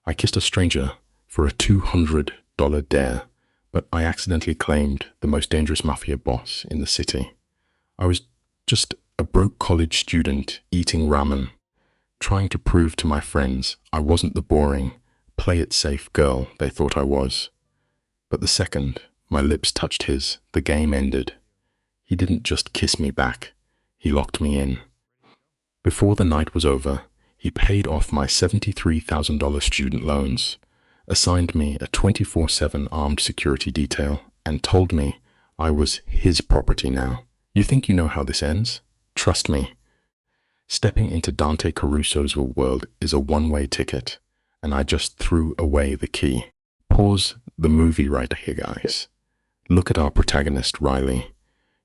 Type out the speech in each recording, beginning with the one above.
I kissed a stranger for a $200 dare, but I accidentally claimed the most dangerous mafia boss in the city. I was just a broke college student eating ramen, trying to prove to my friends I wasn't the boring, play-it-safe girl they thought I was. But the second my lips touched his, the game ended. He didn't just kiss me back, he locked me in. Before the night was over, he paid off my $73,000 student loans, assigned me a 24/7 armed security detail, and told me I was his property now. You think you know how this ends? Trust me. Stepping into Dante Caruso's world is a one-way ticket, and I just threw away the key. Pause the movie right here, guys. Look at our protagonist, Riley.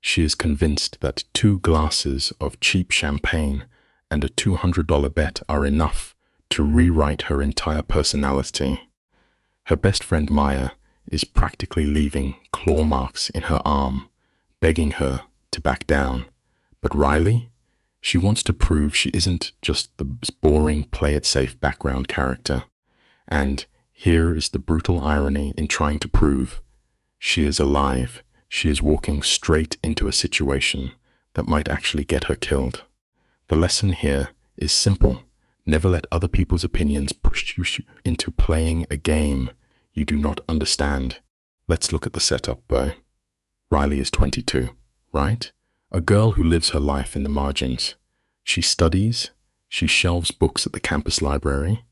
She is convinced that 2 glasses of cheap champagne and a $200 bet are enough to rewrite her entire personality. Her best friend Maya is practically leaving claw marks in her arm, begging her to back down. But Riley? She wants to prove she isn't just the boring play-it-safe background character. And here is the brutal irony in trying to prove she is alive. She is walking straight into a situation that might actually get her killed. The lesson here is simple. Never let other people's opinions push you into playing a game you do not understand. Let's look at the setup, though. Riley is 22, right? A girl who lives her life in the margins. She studies, she shelves books at the campus library,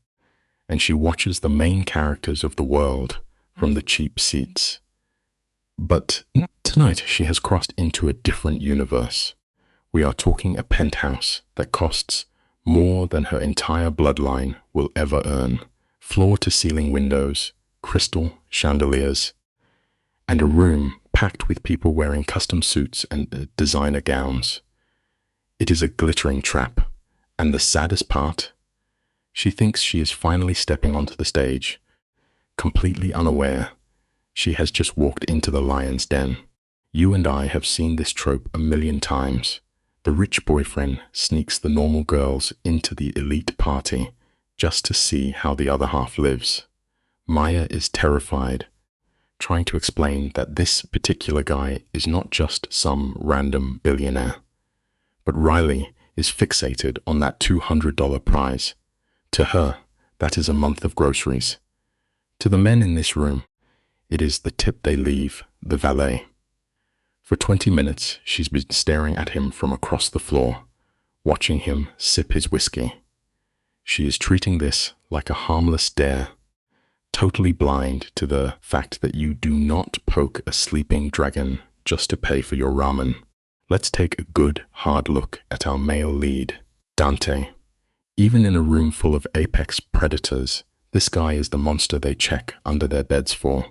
and she watches the main characters of the world from the cheap seats. But tonight she has crossed into a different universe. We are talking a penthouse that costs more than her entire bloodline will ever earn. Floor-to-ceiling windows, crystal chandeliers, and a room packed with people wearing custom suits and designer gowns. It is a glittering trap, and the saddest part, she thinks she is finally stepping onto the stage, completely unaware she has just walked into the lion's den. You and I have seen this trope a million times. The rich boyfriend sneaks the normal girls into the elite party just to see how the other half lives. Maya is terrified, trying to explain that this particular guy is not just some random billionaire. But Riley is fixated on that $200 prize. To her, that is a month of groceries. To the men in this room, it is the tip they leave the valet. For 20 minutes, she's been staring at him from across the floor, watching him sip his whiskey. She is treating this like a harmless dare, totally blind to the fact that you do not poke a sleeping dragon just to pay for your ramen. Let's take a good, hard look at our male lead, Dante. Even in a room full of apex predators, this guy is the monster they check under their beds for.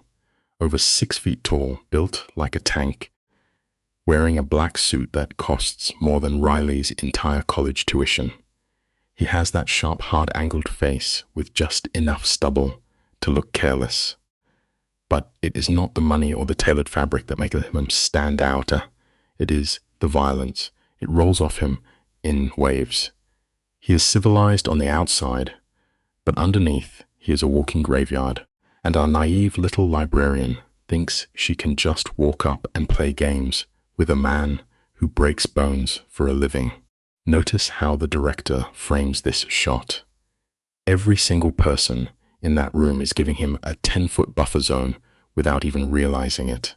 Over 6 feet tall, built like a tank, wearing a black suit that costs more than Riley's entire college tuition. He has that sharp, hard-angled face with just enough stubble to look careless. But it is not the money or the tailored fabric that make him stand out. It is the violence. It rolls off him in waves. He is civilized on the outside, but underneath he is a walking graveyard. And our naive little librarian thinks she can just walk up and play games with a man who breaks bones for a living. Notice how the director frames this shot. Every single person in that room is giving him a 10-foot buffer zone without even realizing it.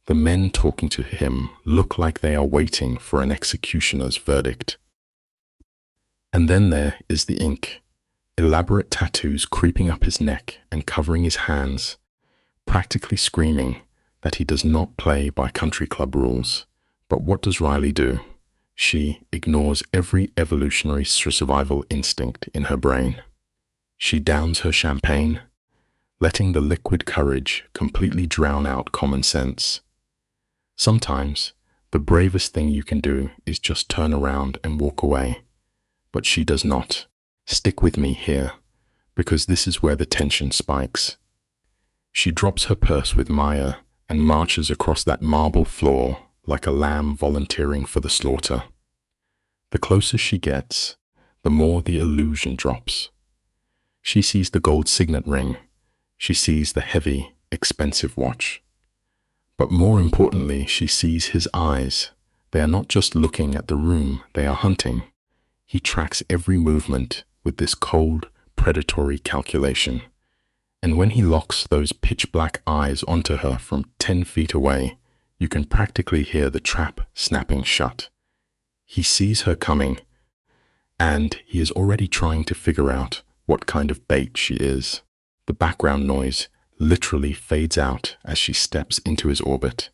The men talking to him look like they are waiting for an executioner's verdict. And then there is the ink. Elaborate tattoos creeping up his neck and covering his hands, practically screaming that he does not play by country club rules. But what does Riley do? She ignores every evolutionary survival instinct in her brain. She downs her champagne, letting the liquid courage completely drown out common sense. Sometimes, the bravest thing you can do is just turn around and walk away. But she does not. Stick with me here, because this is where the tension spikes. She drops her purse with Maya and marches across that marble floor like a lamb volunteering for the slaughter. The closer she gets, the more the illusion drops. She sees the gold signet ring. She sees the heavy, expensive watch. But more importantly, she sees his eyes. They are not just looking at the room, they are hunting. He tracks every movement with this cold, predatory calculation. And when he locks those pitch-black eyes onto her from 10 feet away, you can practically hear the trap snapping shut. He sees her coming, and he is already trying to figure out what kind of bait she is. The background noise literally fades out as she steps into his orbit.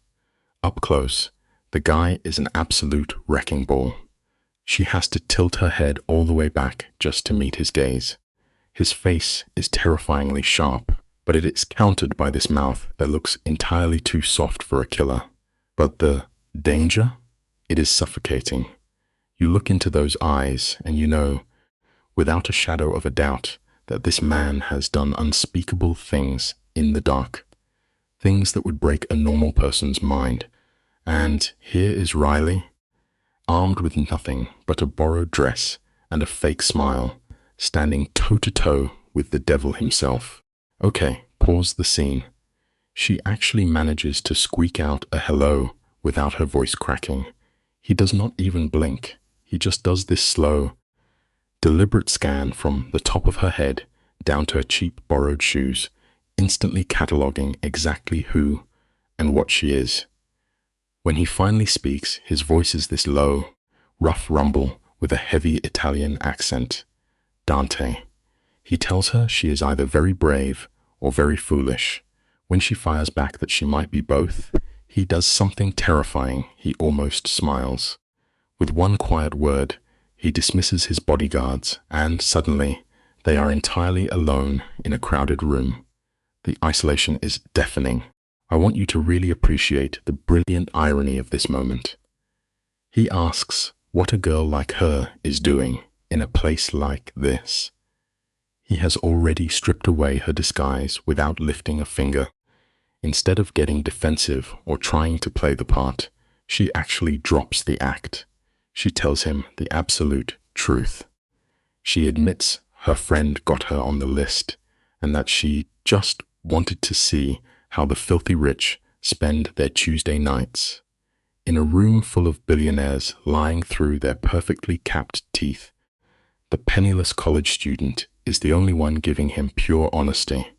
Up close, the guy is an absolute wrecking ball. She has to tilt her head all the way back just to meet his gaze. His face is terrifyingly sharp, but it is countered by this mouth that looks entirely too soft for a killer. But the danger? It is suffocating. You look into those eyes and you know, without a shadow of a doubt, that this man has done unspeakable things in the dark. Things that would break a normal person's mind. And here is Riley, armed with nothing but a borrowed dress and a fake smile, standing toe-to-toe with the devil himself. Okay, pause the scene. She actually manages to squeak out a hello without her voice cracking. He does not even blink. He just does this slow, deliberate scan from the top of her head down to her cheap borrowed shoes, instantly cataloging exactly who and what she is. When he finally speaks, his voice is this low, rough rumble with a heavy Italian accent. Dante. He tells her she is either very brave or very foolish. When she fires back that she might be both, he does something terrifying. He almost smiles. With one quiet word, he dismisses his bodyguards, and suddenly, they are entirely alone in a crowded room. The isolation is deafening. I want you to really appreciate the brilliant irony of this moment. He asks what a girl like her is doing in a place like this. He has already stripped away her disguise without lifting a finger. Instead of getting defensive or trying to play the part, she actually drops the act. She tells him the absolute truth. She admits her friend got her on the list and that she just wanted to see how the filthy rich spend their Tuesday nights. In a room full of billionaires lying through their perfectly capped teeth, the penniless college student is the only one giving him pure honesty.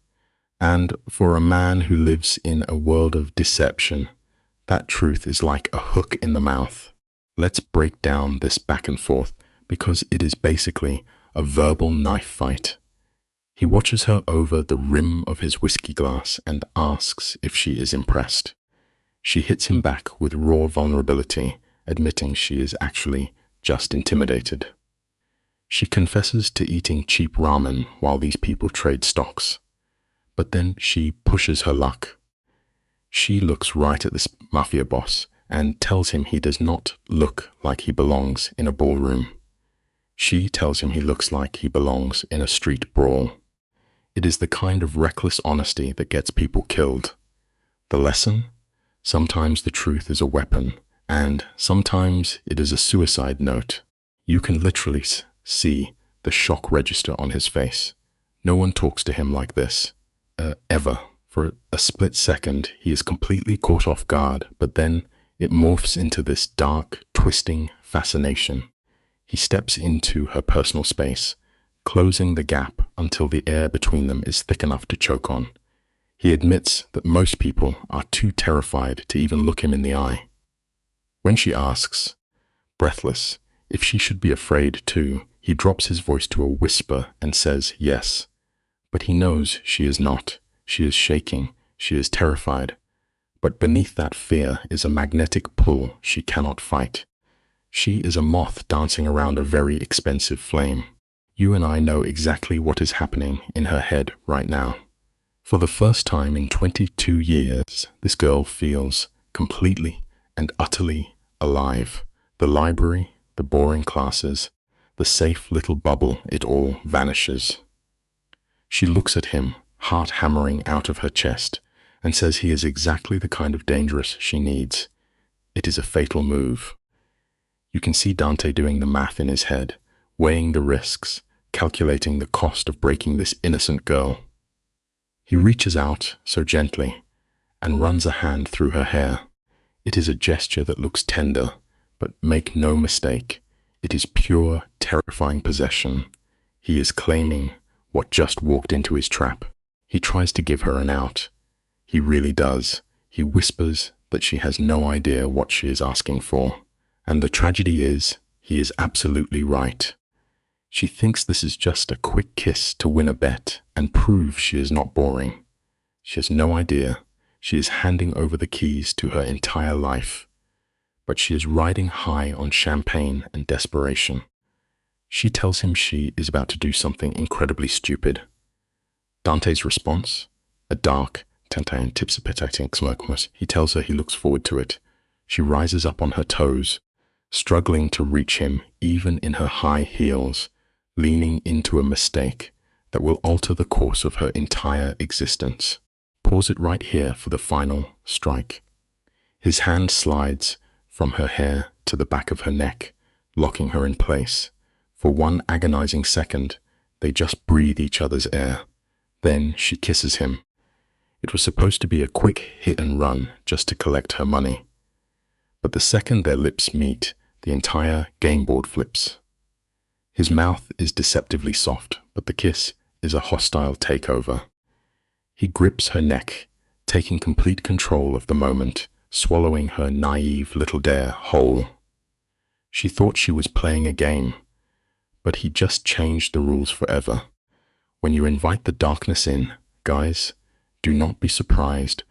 And for a man who lives in a world of deception, that truth is like a hook in the mouth. Let's break down this back and forth because it is basically a verbal knife fight. He watches her over the rim of his whiskey glass and asks if she is impressed. She hits him back with raw vulnerability, admitting she is actually just intimidated. She confesses to eating cheap ramen while these people trade stocks. But then she pushes her luck. She looks right at this mafia boss and tells him he does not look like he belongs in a ballroom. She tells him he looks like he belongs in a street brawl. It is the kind of reckless honesty that gets people killed. The lesson? Sometimes the truth is a weapon, and sometimes it is a suicide note. You can literally see the shock register on his face. No one talks to him like this. Ever. For a split second, he is completely caught off guard, but then it morphs into this dark, twisting fascination. He steps into her personal space, closing the gap until the air between them is thick enough to choke on. He admits that most people are too terrified to even look him in the eye. When she asks, breathless, if she should be afraid too, he drops his voice to a whisper and says yes. But he knows she is not. She is shaking. She is terrified. But beneath that fear is a magnetic pull she cannot fight. She is a moth dancing around a very expensive flame. You and I know exactly what is happening in her head right now. For the first time in 22 years, this girl feels completely and utterly alive. The library, the boring classes, the safe little bubble, it all vanishes. She looks at him, heart hammering out of her chest, and says he is exactly the kind of dangerous she needs. It is a fatal move. You can see Dante doing the math in his head, weighing the risks, calculating the cost of breaking this innocent girl. He reaches out so gently and runs a hand through her hair. It is a gesture that looks tender, but make no mistake, it is pure, terrifying possession. He is claiming what just walked into his trap. He tries to give her an out. He really does. He whispers that she has no idea what she is asking for. And the tragedy is, he is absolutely right. She thinks this is just a quick kiss to win a bet and prove she is not boring. She has no idea. She is handing over the keys to her entire life. But she is riding high on champagne and desperation. She tells him she is about to do something incredibly stupid. Dante's response? A dark, anticipating smirk. He tells her he looks forward to it. She rises up on her toes, struggling to reach him even in her high heels, leaning into a mistake that will alter the course of her entire existence. Pause it right here for the final strike. His hand slides from her hair to the back of her neck, locking her in place. For one agonizing second, they just breathe each other's air. Then she kisses him. It was supposed to be a quick hit and run just to collect her money. But the second their lips meet, the entire game board flips. His mouth is deceptively soft, but the kiss is a hostile takeover. He grips her neck, taking complete control of the moment, swallowing her naive little dare whole. She thought she was playing a game, but he just changed the rules forever. When you invite the darkness in, guys, do not be surprised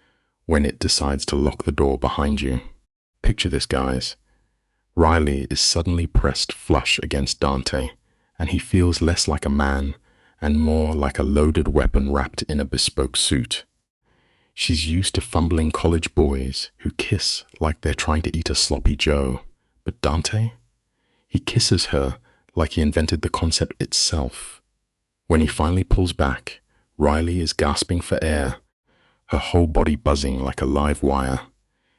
when it decides to lock the door behind you. Picture this, guys. Riley is suddenly pressed flush against Dante, and he feels less like a man and more like a loaded weapon wrapped in a bespoke suit. She's used to fumbling college boys who kiss like they're trying to eat a sloppy Joe. But Dante? He kisses her like he invented the concept itself. When he finally pulls back, Riley is gasping for air, her whole body buzzing like a live wire.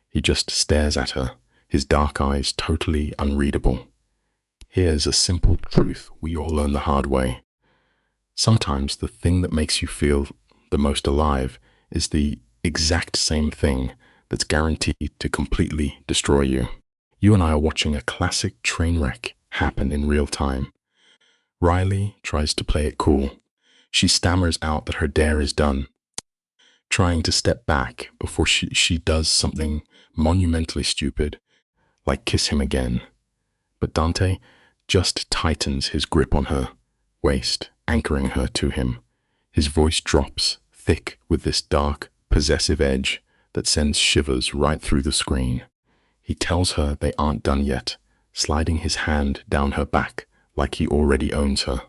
He just stares at her, his dark eyes totally unreadable. Here's a simple truth we all learn the hard way. Sometimes the thing that makes you feel the most alive is the exact same thing that's guaranteed to completely destroy you. You and I are watching a classic train wreck happen in real time. Riley tries to play it cool. She stammers out that her dare is done, trying to step back before she does something monumentally stupid, like kiss him again. But Dante just tightens his grip on her waist, anchoring her to him. His voice drops, thick with this dark, possessive edge that sends shivers right through the screen. He tells her they aren't done yet, sliding his hand down her back like he already owns her.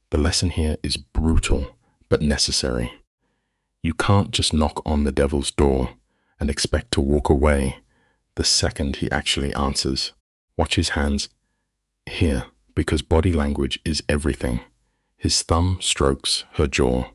The lesson here is brutal, but necessary. You can't just knock on the devil's door and expect to walk away the second he actually answers. Watch his hands here, because body language is everything. His thumb strokes her jaw,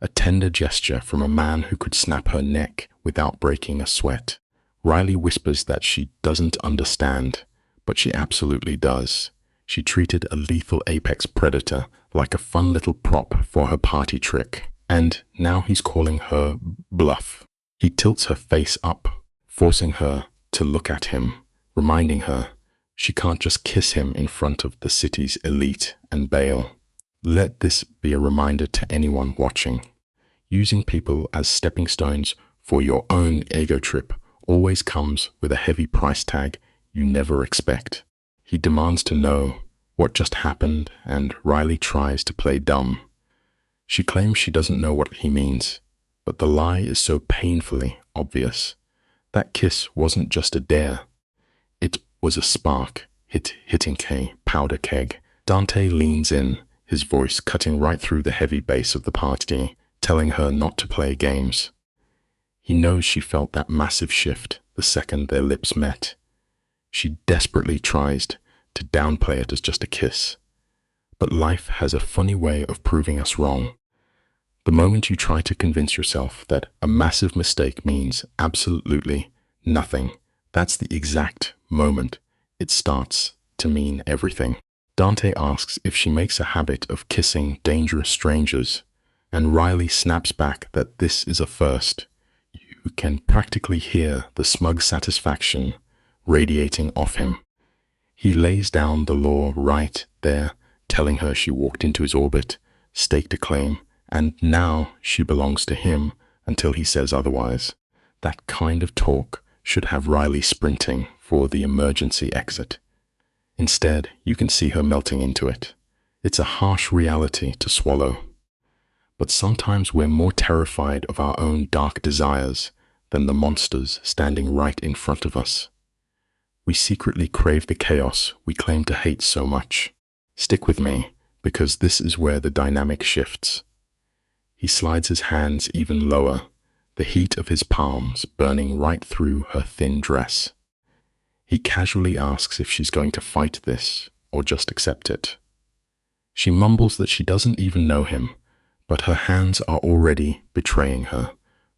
a tender gesture from a man who could snap her neck without breaking a sweat. Riley whispers that she doesn't understand, but she absolutely does. She treated a lethal apex predator like a fun little prop for her party trick, and now he's calling her bluff. He tilts her face up, forcing her to look at him, reminding her she can't just kiss him in front of the city's elite and bail. Let this be a reminder to anyone watching. Using people as stepping stones for your own ego trip always comes with a heavy price tag you never expect. He demands to know what just happened, and Riley tries to play dumb. She claims she doesn't know what he means, but the lie is so painfully obvious. That kiss wasn't just a dare. It was a spark, hitting a powder keg. Dante leans in, his voice cutting right through the heavy bass of the party, telling her not to play games. He knows she felt that massive shift the second their lips met. She desperately tries to downplay it as just a kiss. But life has a funny way of proving us wrong. The moment you try to convince yourself that a massive mistake means absolutely nothing, that's the exact moment it starts to mean everything. Dante asks if she makes a habit of kissing dangerous strangers, and Riley snaps back that this is a first. You can practically hear the smug satisfaction radiating off him. He lays down the law right there, telling her she walked into his orbit, staked a claim, and now she belongs to him until he says otherwise. That kind of talk should have Riley sprinting for the emergency exit. Instead, you can see her melting into it. It's a harsh reality to swallow. But sometimes we're more terrified of our own dark desires than the monsters standing right in front of us. We secretly crave the chaos we claim to hate so much. Stick with me, because this is where the dynamic shifts. He slides his hands even lower, the heat of his palms burning right through her thin dress. He casually asks if she's going to fight this or just accept it. She mumbles that she doesn't even know him, but her hands are already betraying her,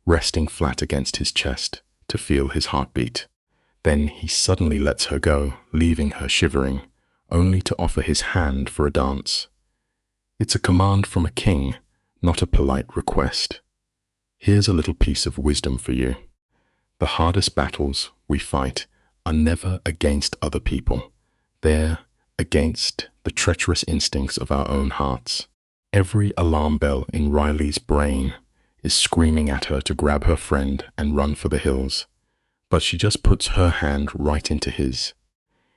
resting flat against his chest to feel his heartbeat. Then he suddenly lets her go, leaving her shivering, only to offer his hand for a dance. It's a command from a king, not a polite request. Here's a little piece of wisdom for you. The hardest battles we fight are never against other people. They're against the treacherous instincts of our own hearts. Every alarm bell in Riley's brain is screaming at her to grab her friend and run for the hills, but she just puts her hand right into his.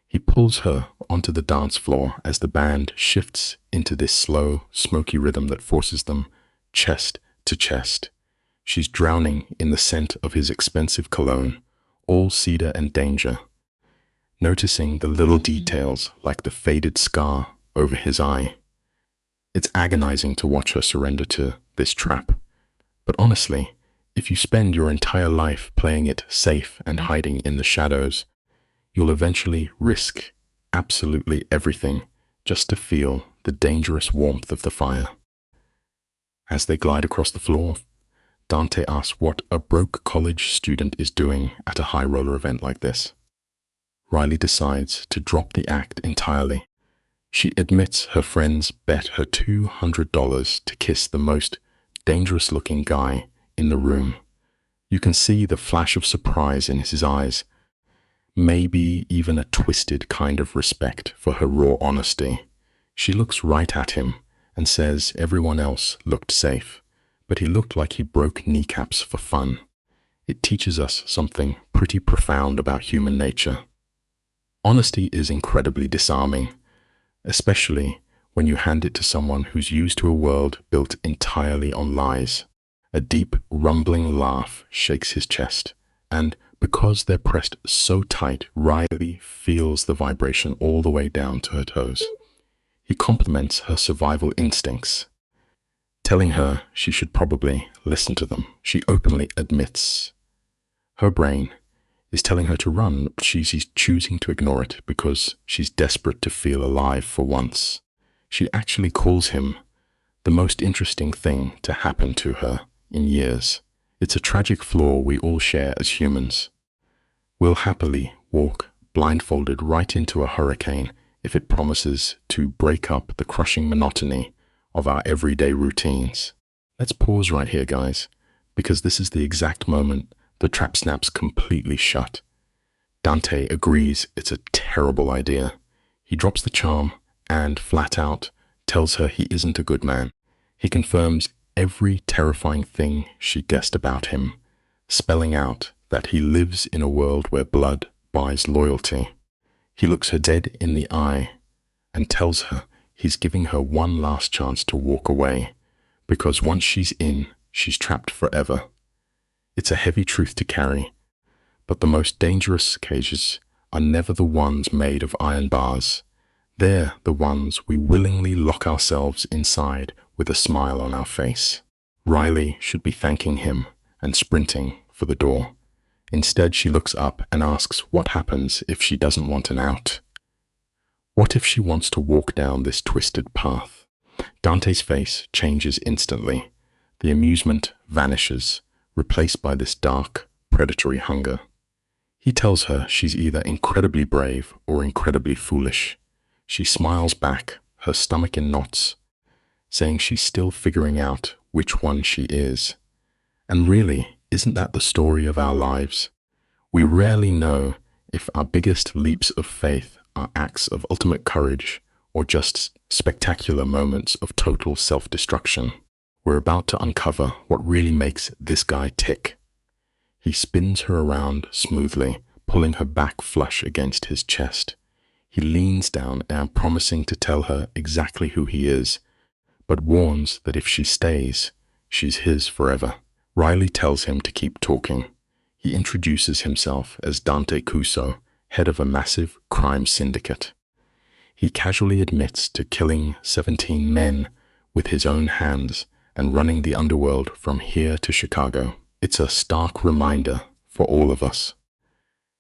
He pulls her onto the dance floor as the band shifts into this slow, smoky rhythm that forces them chest to chest. She's drowning in the scent of his expensive cologne, all cedar and danger, noticing the little details like the faded scar over his eye. It's agonizing to watch her surrender to this trap. But honestly, if you spend your entire life playing it safe and hiding in the shadows, you'll eventually risk absolutely everything just to feel the dangerous warmth of the fire. As they glide across the floor, Dante asks what a broke college student is doing at a high roller event like this. Riley decides to drop the act entirely. She admits her friends bet her $200 to kiss the most dangerous-looking guy in the room. You can see the flash of surprise in his eyes, maybe even a twisted kind of respect for her raw honesty. She looks right at him and says everyone else looked safe, but he looked like he broke kneecaps for fun. It teaches us something pretty profound about human nature. Honesty is incredibly disarming, especially when you hand it to someone who's used to a world built entirely on lies. A deep, rumbling laugh shakes his chest, and because they're pressed so tight, Riley feels the vibration all the way down to her toes. He compliments her survival instincts, telling her she should probably listen to them. She openly admits her brain is telling her to run, but she's choosing to ignore it because she's desperate to feel alive for once. She actually calls him the most interesting thing to happen to her in years. It's a tragic flaw we all share as humans. We'll happily walk blindfolded right into a hurricane if it promises to break up the crushing monotony of our everyday routines. Let's pause right here, guys, because this is the exact moment the trap snaps completely shut. Dante agrees it's a terrible idea. He drops the charm and, flat out, tells her he isn't a good man. He confirms every terrifying thing she guessed about him, spelling out that he lives in a world where blood buys loyalty. He looks her dead in the eye and tells her he's giving her one last chance to walk away, because once she's in, she's trapped forever. It's a heavy truth to carry, but the most dangerous cages are never the ones made of iron bars. They're the ones we willingly lock ourselves inside with a smile on our face. Riley should be thanking him and sprinting for the door. Instead, she looks up and asks what happens if she doesn't want an out. What if she wants to walk down this twisted path? Dante's face changes instantly. The amusement vanishes, replaced by this dark, predatory hunger. He tells her she's either incredibly brave or incredibly foolish. She smiles back, her stomach in knots, saying she's still figuring out which one she is. And really, isn't that the story of our lives? We rarely know if our biggest leaps of faith are acts of ultimate courage or just spectacular moments of total self-destruction. We're about to uncover what really makes this guy tick. He spins her around smoothly, pulling her back flush against his chest. He leans down and promising to tell her exactly who he is, but warns that if she stays, she's his forever. Riley tells him to keep talking. He introduces himself as Dante Cuso, head of a massive crime syndicate. He casually admits to killing 17 men with his own hands and running the underworld from here to Chicago. It's a stark reminder for all of us.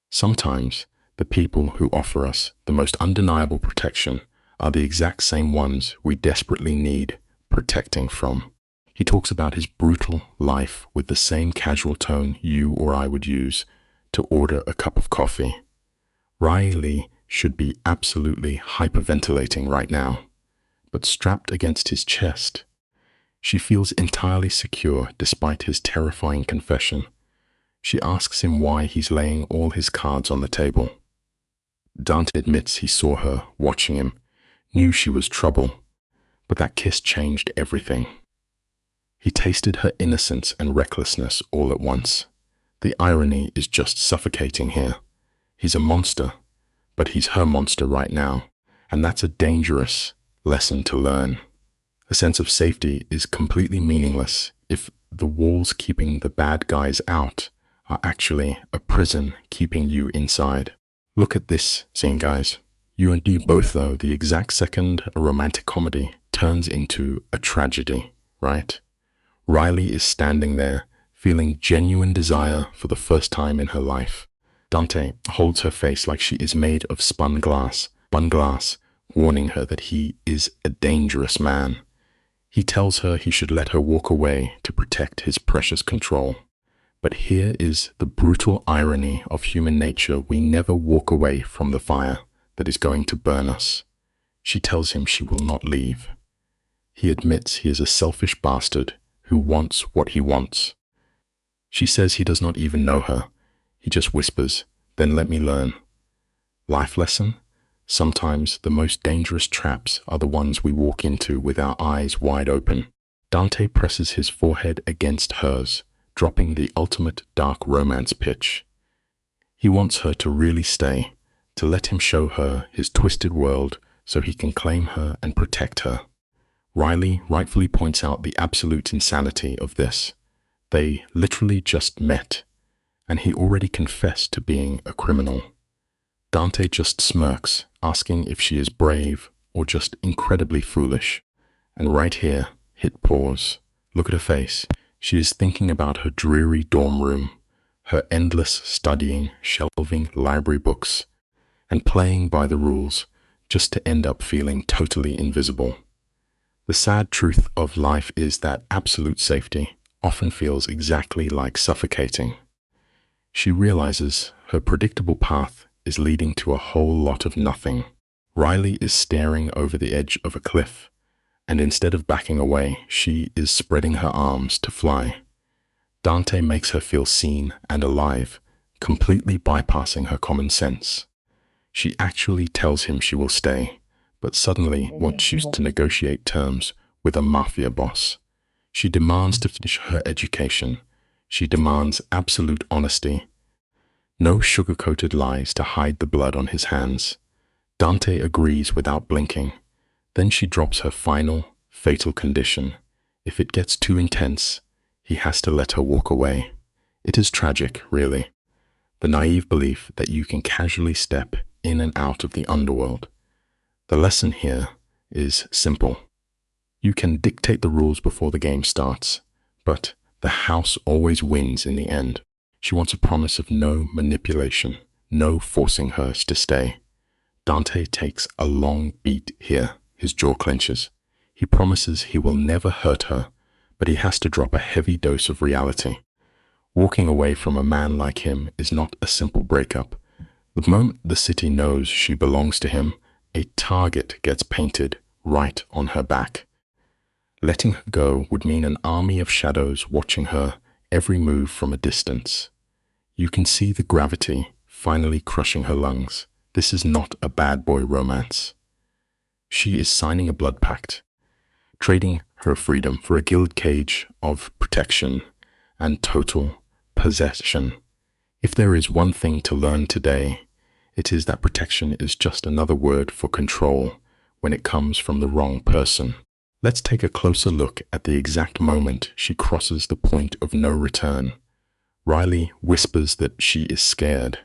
Sometimes the people who offer us the most undeniable protection are the exact same ones we desperately need protecting from. He talks about his brutal life with the same casual tone you or I would use to order a cup of coffee. Riley should be absolutely hyperventilating right now, but strapped against his chest, she feels entirely secure despite his terrifying confession. She asks him why he's laying all his cards on the table. Dante admits he saw her watching him, knew she was trouble, but that kiss changed everything. He tasted her innocence and recklessness all at once. The irony is just suffocating here. He's a monster, but he's her monster right now, and that's a dangerous lesson to learn. A sense of safety is completely meaningless if the walls keeping the bad guys out are actually a prison keeping you inside. Look at this scene, guys. You and me both know the exact second a romantic comedy turns into a tragedy, right? Riley is standing there, feeling genuine desire for the first time in her life. Dante holds her face like she is made of spun glass, warning her that he is a dangerous man. He tells her he should let her walk away to protect his precious control. But here is the brutal irony of human nature. We never walk away from the fire that is going to burn us. She tells him she will not leave. He admits he is a selfish bastard who wants what he wants. She says he does not even know her. He just whispers, "Then let me learn." Life lesson? Sometimes the most dangerous traps are the ones we walk into with our eyes wide open. Dante presses his forehead against hers, dropping the ultimate dark romance pitch. He wants her to really stay, to let him show her his twisted world so he can claim her and protect her. Riley rightfully points out the absolute insanity of this. They literally just met, and he already confessed to being a criminal. Dante just smirks, asking if she is brave or just incredibly foolish. And right here, hit pause. Look at her face. She is thinking about her dreary dorm room, her endless studying, shelving library books, and playing by the rules just to end up feeling totally invisible. The sad truth of life is that absolute safety often feels exactly like suffocating. She realizes her predictable path is leading to a whole lot of nothing. Riley is staring over the edge of a cliff, and instead of backing away, she is spreading her arms to fly. Dante makes her feel seen and alive, completely bypassing her common sense. She actually tells him she will stay, but suddenly wants to negotiate terms with a mafia boss. She demands to finish her education. She demands absolute honesty. No sugar-coated lies to hide the blood on his hands. Dante agrees without blinking. Then she drops her final, fatal condition. If it gets too intense, he has to let her walk away. It is tragic, really. The naive belief that you can casually step in and out of the underworld. The lesson here is simple. You can dictate the rules before the game starts, but the house always wins in the end. She wants a promise of no manipulation, no forcing her to stay. Dante takes a long beat here. His jaw clenches. He promises he will never hurt her, but he has to drop a heavy dose of reality. Walking away from a man like him is not a simple breakup. The moment the city knows she belongs to him, a target gets painted right on her back. Letting her go would mean an army of shadows watching her every move from a distance. You can see the gravity finally crushing her lungs. This is not a bad boy romance. She is signing a blood pact, trading her freedom for a guild cage of protection and total possession. If there is one thing to learn today, it is that protection is just another word for control when it comes from the wrong person. Let's take a closer look at the exact moment she crosses the point of no return. Riley whispers that she is scared.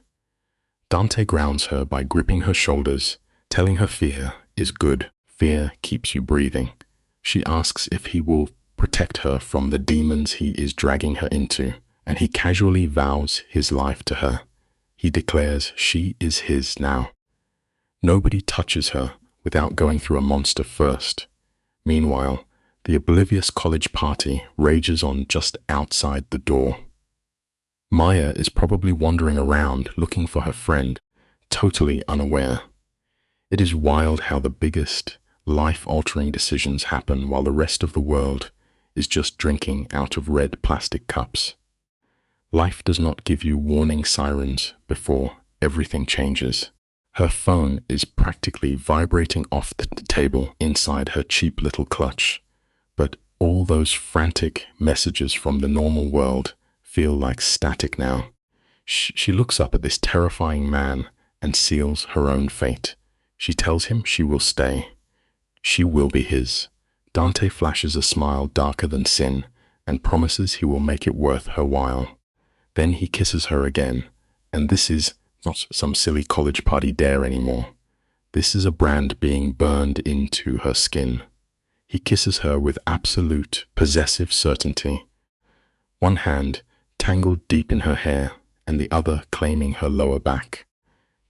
Dante grounds her by gripping her shoulders, telling her fear is good. Fear keeps you breathing. She asks if he will protect her from the demons he is dragging her into, and he casually vows his life to her. He declares she is his now. Nobody touches her without going through a monster first. Meanwhile, the oblivious college party rages on just outside the door. Maya is probably wandering around looking for her friend, totally unaware. It is wild how the biggest, life-altering decisions happen while the rest of the world is just drinking out of red plastic cups. Life does not give you warning sirens before everything changes. Her phone is practically vibrating off the table inside her cheap little clutch, but all those frantic messages from the normal world feel like static now. She looks up at this terrifying man and seals her own fate. She tells him she will stay. She will be his. Dante flashes a smile darker than sin and promises he will make it worth her while. Then he kisses her again, and this is not some silly college party dare anymore. This is a brand being burned into her skin. He kisses her with absolute, possessive certainty. One hand tangled deep in her hair, and the other claiming her lower back.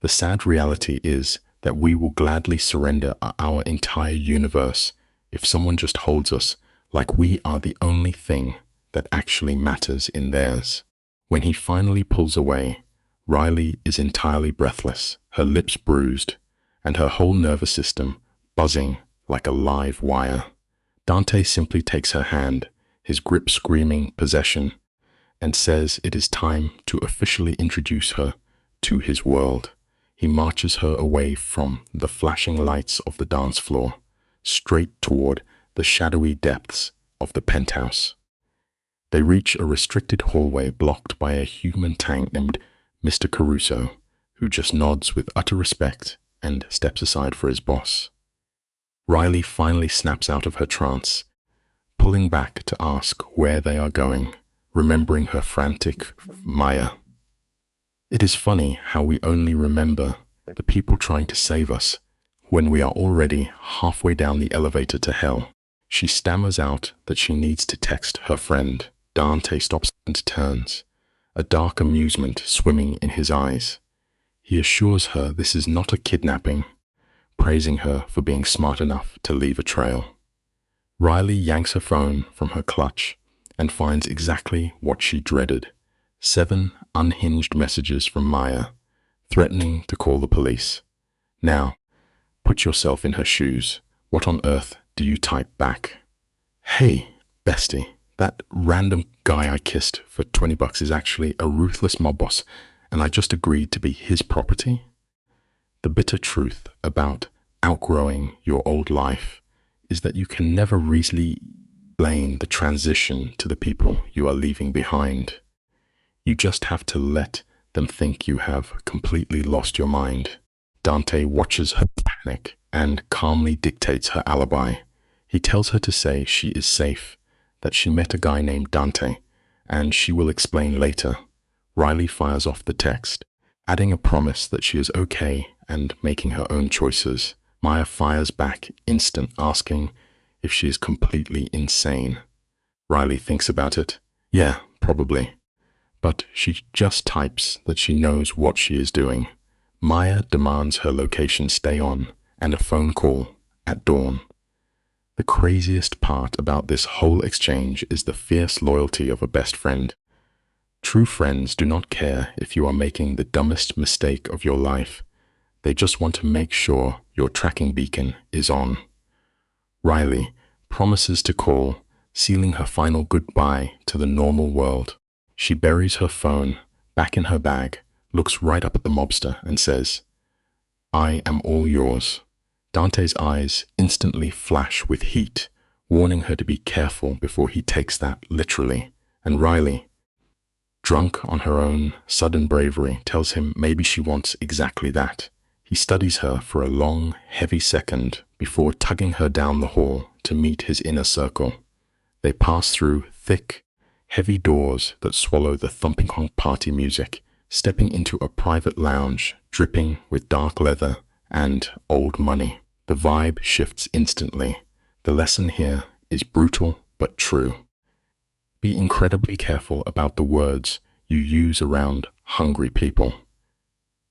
The sad reality is that we will gladly surrender our entire universe if someone just holds us like we are the only thing that actually matters in theirs. When he finally pulls away, Riley is entirely breathless, her lips bruised, and her whole nervous system buzzing like a live wire. Dante simply takes her hand, his grip screaming possession, and says it is time to officially introduce her to his world. He marches her away from the flashing lights of the dance floor, straight toward the shadowy depths of the penthouse. They reach a restricted hallway blocked by a human tank named Mr. Caruso, who just nods with utter respect and steps aside for his boss. Riley finally snaps out of her trance, pulling back to ask where they are going, remembering her frantic Maya. It is funny how we only remember the people trying to save us when we are already halfway down the elevator to hell. She stammers out that she needs to text her friend. Dante stops and turns, a dark amusement swimming in his eyes. He assures her this is not a kidnapping, praising her for being smart enough to leave a trail. Riley yanks her phone from her clutch and finds exactly what she dreaded. 7 unhinged messages from Maya, threatening to call the police. Now, put yourself in her shoes. What on earth do you type back? Hey, bestie, that random guy I kissed for $20 is actually a ruthless mob boss, and I just agreed to be his property? The bitter truth about outgrowing your old life is that you can never really explain the transition to the people you are leaving behind. You just have to let them think you have completely lost your mind. Dante watches her panic and calmly dictates her alibi. He tells her to say she is safe, that she met a guy named Dante, and she will explain later. Riley fires off the text, adding a promise that she is okay and making her own choices. Maya fires back instant, asking if she is completely insane. Riley thinks about it. Yeah, probably. But she just types that she knows what she is doing. Maya demands her location stay on and a phone call at dawn. The craziest part about this whole exchange is the fierce loyalty of a best friend. True friends do not care if you are making the dumbest mistake of your life. They just want to make sure your tracking beacon is on. Riley promises to call, sealing her final goodbye to the normal world. She buries her phone back in her bag, looks right up at the mobster and says, "I am all yours." Dante's eyes instantly flash with heat, warning her to be careful before he takes that literally. And Riley, drunk on her own sudden bravery, tells him maybe she wants exactly that. He studies her for a long, heavy second before tugging her down the hall to meet his inner circle. They pass through thick, heavy doors that swallow the thumping party music, stepping into a private lounge dripping with dark leather and old money. The vibe shifts instantly. The lesson here is brutal but true. Be incredibly careful about the words you use around hungry people.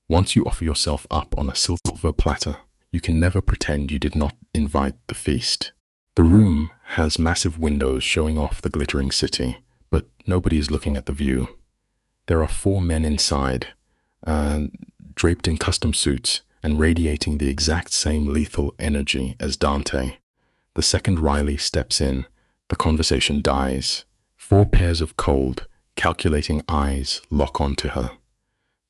Once you offer yourself up on a silver platter, you can never pretend you did not invite the feast. The room has massive windows showing off the glittering city, but nobody is looking at the view. There are 4 men inside, draped in custom suits and radiating the exact same lethal energy as Dante. The second Riley steps in, the conversation dies. 4 pairs of cold, calculating eyes lock onto her.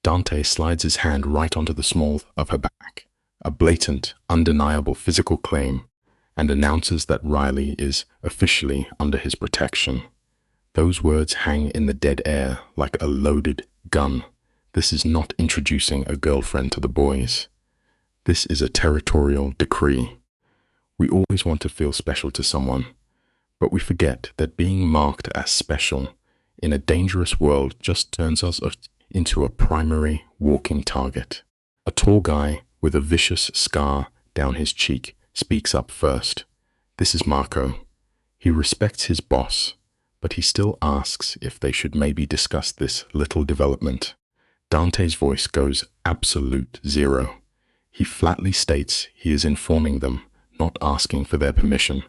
Dante slides his hand right onto the small of her back, a blatant, undeniable physical claim, and announces that Riley is officially under his protection. Those words hang in the dead air like a loaded gun. This is not introducing a girlfriend to the boys. This is a territorial decree. We always want to feel special to someone, but we forget that being marked as special in a dangerous world just turns us into a primary walking target. A tall guy with a vicious scar down his cheek speaks up first. This is Marco. He respects his boss, but he still asks if they should maybe discuss this little development. Dante's voice goes absolute zero. He flatly states he is informing them, not asking for their permission.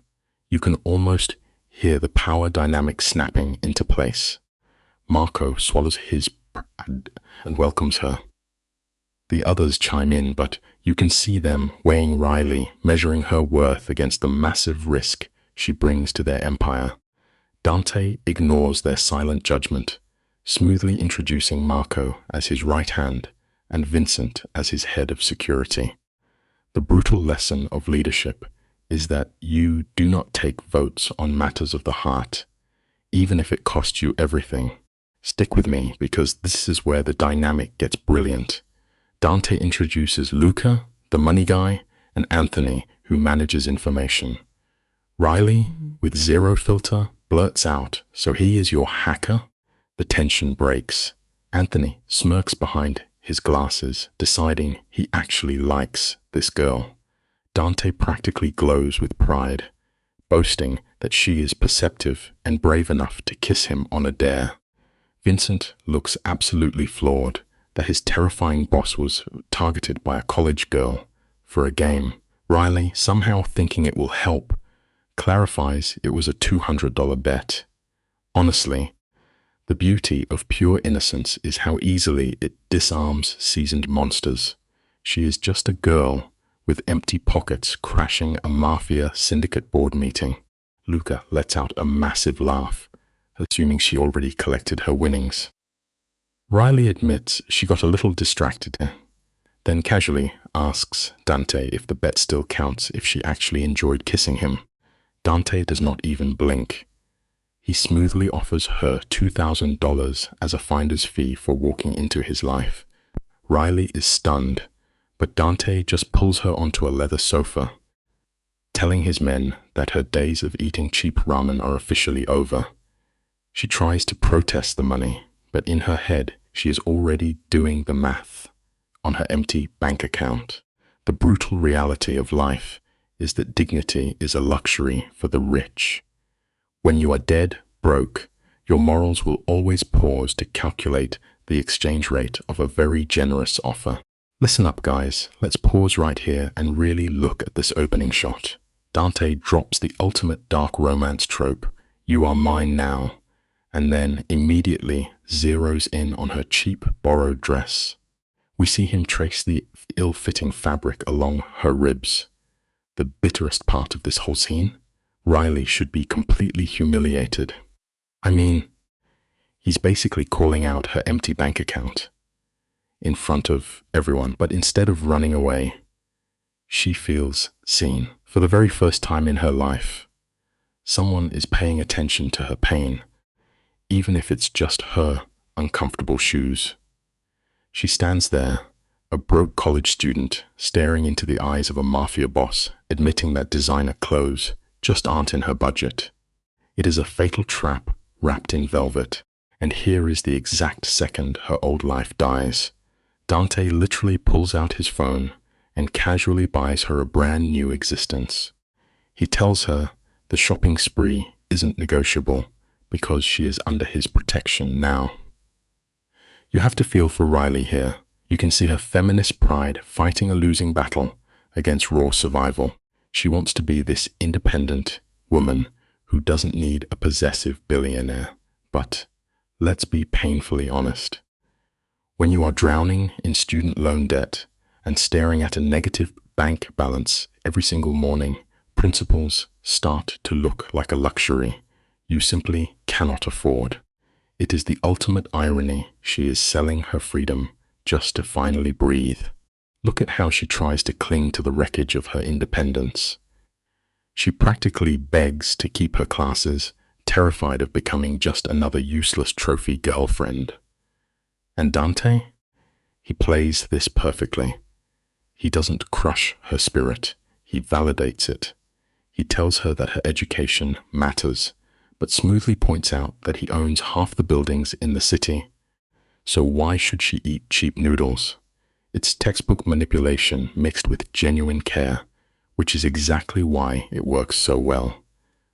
You can almost hear the power dynamic snapping into place. Marco swallows his pride and welcomes her. The others chime in, but you can see them weighing Riley, measuring her worth against the massive risk she brings to their empire. Dante ignores their silent judgment, smoothly introducing Marco as his right hand and Vincent as his head of security. The brutal lesson of leadership is that you do not take votes on matters of the heart, even if it costs you everything. Stick with me, because this is where the dynamic gets brilliant. Dante introduces Luca, the money guy, and Anthony, who manages information. Riley, with zero filter, blurts out, "So he is your hacker?" The tension breaks. Anthony smirks behind his glasses, deciding he actually likes this girl. Dante practically glows with pride, boasting that she is perceptive and brave enough to kiss him on a dare. Vincent looks absolutely floored that his terrifying boss was targeted by a college girl for a game. Riley, somehow thinking it will help, clarifies it was a $200 bet. Honestly, the beauty of pure innocence is how easily it disarms seasoned monsters. She is just a girl with empty pockets crashing a Mafia syndicate board meeting. Luca lets out a massive laugh, assuming she already collected her winnings. Riley admits she got a little distracted, then casually asks Dante if the bet still counts if she actually enjoyed kissing him. Dante does not even blink. He smoothly offers her $2,000 as a finder's fee for walking into his life. Riley is stunned, but Dante just pulls her onto a leather sofa, telling his men that her days of eating cheap ramen are officially over. She tries to protest the money, but in her head, she is already doing the math on her empty bank account. The brutal reality of life is that dignity is a luxury for the rich. When you are dead broke, your morals will always pause to calculate the exchange rate of a very generous offer. Listen up, guys. Let's pause right here and really look at this opening shot. Dante drops the ultimate dark romance trope, "You are mine now," and then immediately zeroes in on her cheap borrowed dress. We see him trace the ill-fitting fabric along her ribs. The bitterest part of this whole scene? Riley should be completely humiliated. I mean, he's basically calling out her empty bank account in front of everyone, but instead of running away, she feels seen. For the very first time in her life, someone is paying attention to her pain, even if it's just her uncomfortable shoes. She stands there, a broke college student, staring into the eyes of a mafia boss, admitting that designer clothes just aren't in her budget. It is a fatal trap wrapped in velvet, and here is the exact second her old life dies. Dante literally pulls out his phone and casually buys her a brand new existence. He tells her the shopping spree isn't negotiable because she is under his protection now. You have to feel for Riley here. You can see her feminist pride fighting a losing battle against raw survival. She wants to be this independent woman who doesn't need a possessive billionaire. But let's be painfully honest. When you are drowning in student loan debt and staring at a negative bank balance every single morning, principles start to look like a luxury you simply cannot afford. It is the ultimate irony she is selling her freedom just to finally breathe. Look at how she tries to cling to the wreckage of her independence. She practically begs to keep her classes, terrified of becoming just another useless trophy girlfriend. And Dante? He plays this perfectly. He doesn't crush her spirit, he validates it. He tells her that her education matters, but smoothly points out that he owns half the buildings in the city. So why should she eat cheap noodles? It's textbook manipulation mixed with genuine care, which is exactly why it works so well.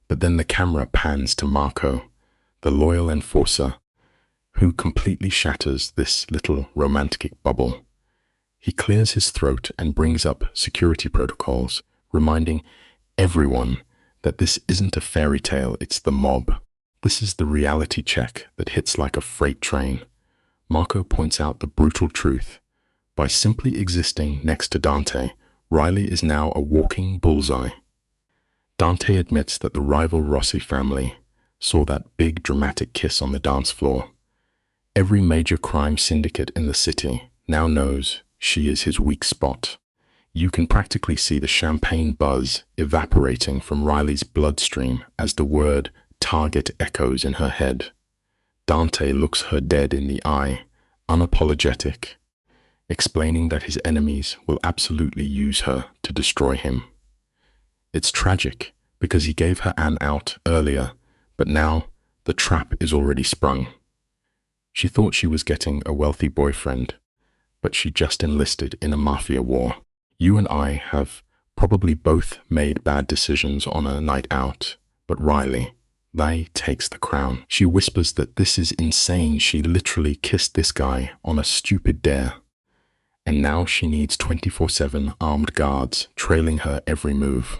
But then the camera pans to Marco, the loyal enforcer, who completely shatters this little romantic bubble. He clears his throat and brings up security protocols, reminding everyone that this isn't a fairy tale, it's the mob. This is the reality check that hits like a freight train. Marco points out the brutal truth. By simply existing next to Dante, Riley is now a walking bullseye. Dante admits that the rival Rossi family saw that big dramatic kiss on the dance floor. Every major crime syndicate in the city now knows she is his weak spot. You can practically see the champagne buzz evaporating from Riley's bloodstream as the word target echoes in her head. Dante looks her dead in the eye, unapologetic, explaining that his enemies will absolutely use her to destroy him. It's tragic because he gave her an out earlier, but now the trap is already sprung. She thought she was getting a wealthy boyfriend, but she just enlisted in a mafia war. You and I have probably both made bad decisions on a night out, but Riley takes the crown. She whispers that this is insane. She literally kissed this guy on a stupid dare. And now she needs 24/7 armed guards trailing her every move.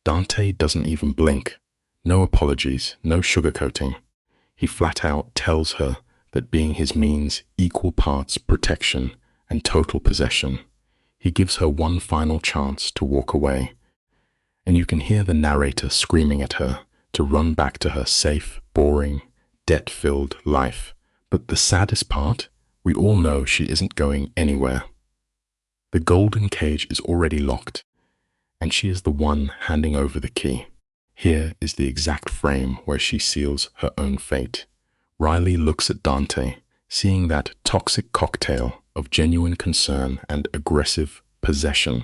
Dante doesn't even blink. No apologies, no sugarcoating. He flat out tells her that being his means equal parts protection and total possession. He gives her one final chance to walk away. And you can hear the narrator screaming at her to run back to her safe, boring, debt-filled life. But the saddest part, we all know she isn't going anywhere. The golden cage is already locked, and she is the one handing over the key. Here is the exact frame where she seals her own fate. Riley looks at Dante, seeing that toxic cocktail of genuine concern and aggressive possession,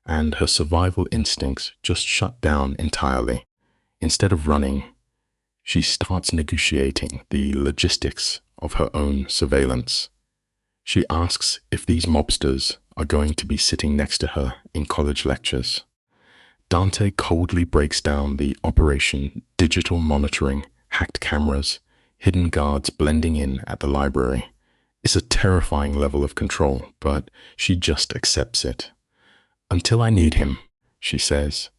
and her survival instincts just shut down entirely. Instead of running, she starts negotiating the logistics of her own surveillance. She asks if these mobsters are going to be sitting next to her in college lectures. Dante coldly breaks down the operation: digital monitoring, hacked cameras, hidden guards blending in at the library. It's a terrifying level of control, but she just accepts it. Until I need him, she says.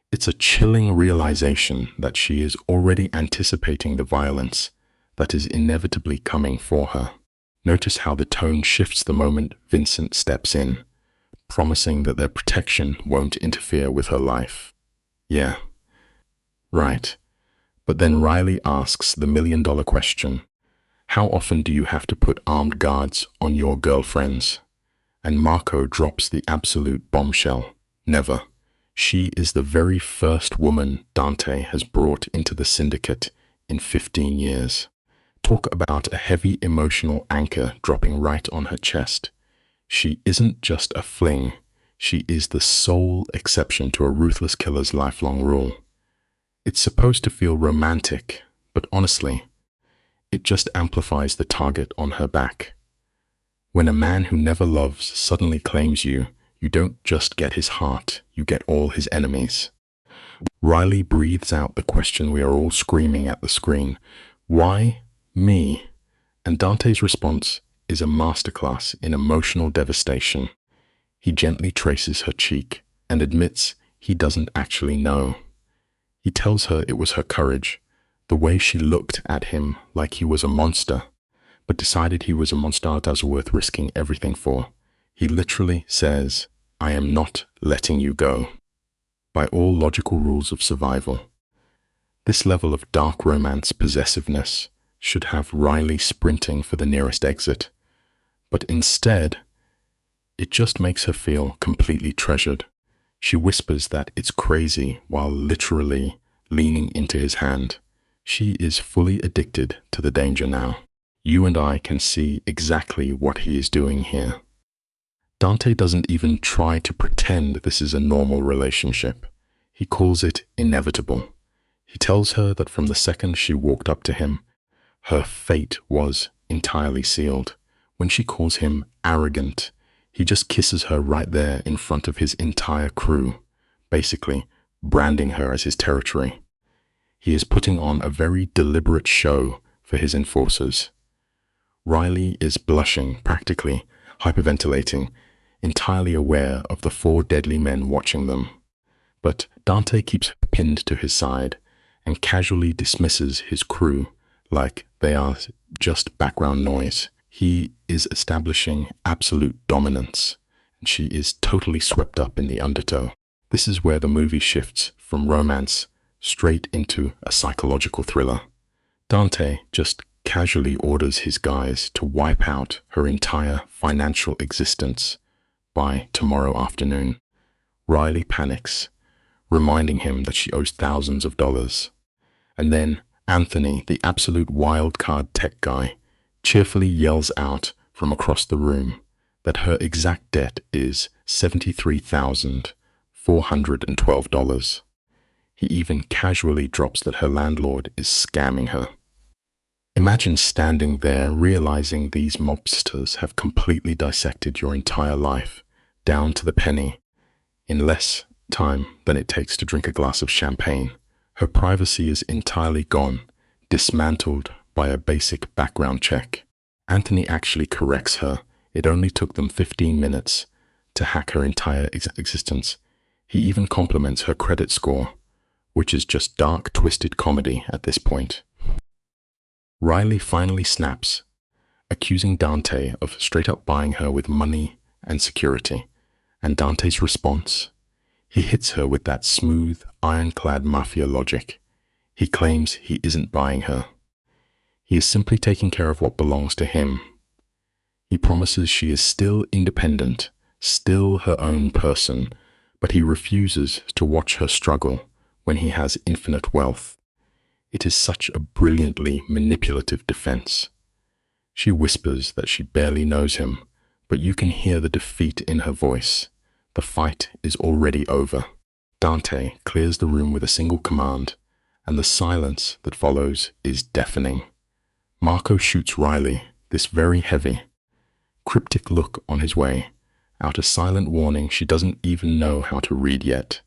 It's a chilling realization that she is already anticipating the violence that is inevitably coming for her. Notice how the tone shifts the moment Vincent steps in, promising that their protection won't interfere with her life. Yeah, right. But then Riley asks the million-dollar question. How often do you have to put armed guards on your girlfriends? And Marco drops the absolute bombshell. Never. She is the very first woman Dante has brought into the syndicate in 15 years. Talk about a heavy emotional anchor dropping right on her chest. She isn't just a fling. She is the sole exception to a ruthless killer's lifelong rule. It's supposed to feel romantic, but honestly, it just amplifies the target on her back. When a man who never loves suddenly claims you, you don't just get his heart, you get all his enemies. Riley breathes out the question we are all screaming at the screen. Why me? And Dante's response is a masterclass in emotional devastation. He gently traces her cheek and admits he doesn't actually know. He tells her it was her courage, the way she looked at him like he was a monster, but decided he was a monster that's worth risking everything for. He literally says, I am not letting you go. By all logical rules of survival. This level of dark romance possessiveness should have Riley sprinting for the nearest exit, but instead, it just makes her feel completely treasured. She whispers that it's crazy while literally leaning into his hand. She is fully addicted to the danger now. You and I can see exactly what he is doing here. Dante doesn't even try to pretend this is a normal relationship. He calls it inevitable. He tells her that from the second she walked up to him, her fate was entirely sealed. When she calls him arrogant, he just kisses her right there in front of his entire crew, basically branding her as his territory. He is putting on a very deliberate show for his enforcers. Riley is blushing, practically hyperventilating, entirely aware of the 4 deadly men watching them. But Dante keeps her pinned to his side and casually dismisses his crew like they are just background noise. He is establishing absolute dominance, and she is totally swept up in the undertow. This is where the movie shifts from romance straight into a psychological thriller. Dante just casually orders his guys to wipe out her entire financial existence by tomorrow afternoon. Riley panics, reminding him that she owes thousands of dollars. And then Anthony, the absolute wild card tech guy, cheerfully yells out from across the room that her exact debt is $73,412. He even casually drops that her landlord is scamming her. Imagine standing there realizing these mobsters have completely dissected your entire life, down to the penny, in less time than it takes to drink a glass of champagne. Her privacy is entirely gone, dismantled by a basic background check. Anthony actually corrects her. It only took them 15 minutes to hack her entire existence. He even compliments her credit score, which is just dark, twisted comedy at this point. Riley finally snaps, accusing Dante of straight up buying her with money and security. And Dante's response? He hits her with that smooth, ironclad mafia logic. He claims he isn't buying her. He is simply taking care of what belongs to him. He promises she is still independent, still her own person, but he refuses to watch her struggle when he has infinite wealth. It is such a brilliantly manipulative defense. She whispers that she barely knows him, but you can hear the defeat in her voice. The fight is already over. Dante clears the room with a single command, and the silence that follows is deafening. Marco shoots Riley this very heavy, cryptic look on his way, out a silent warning she doesn't even know how to read yet.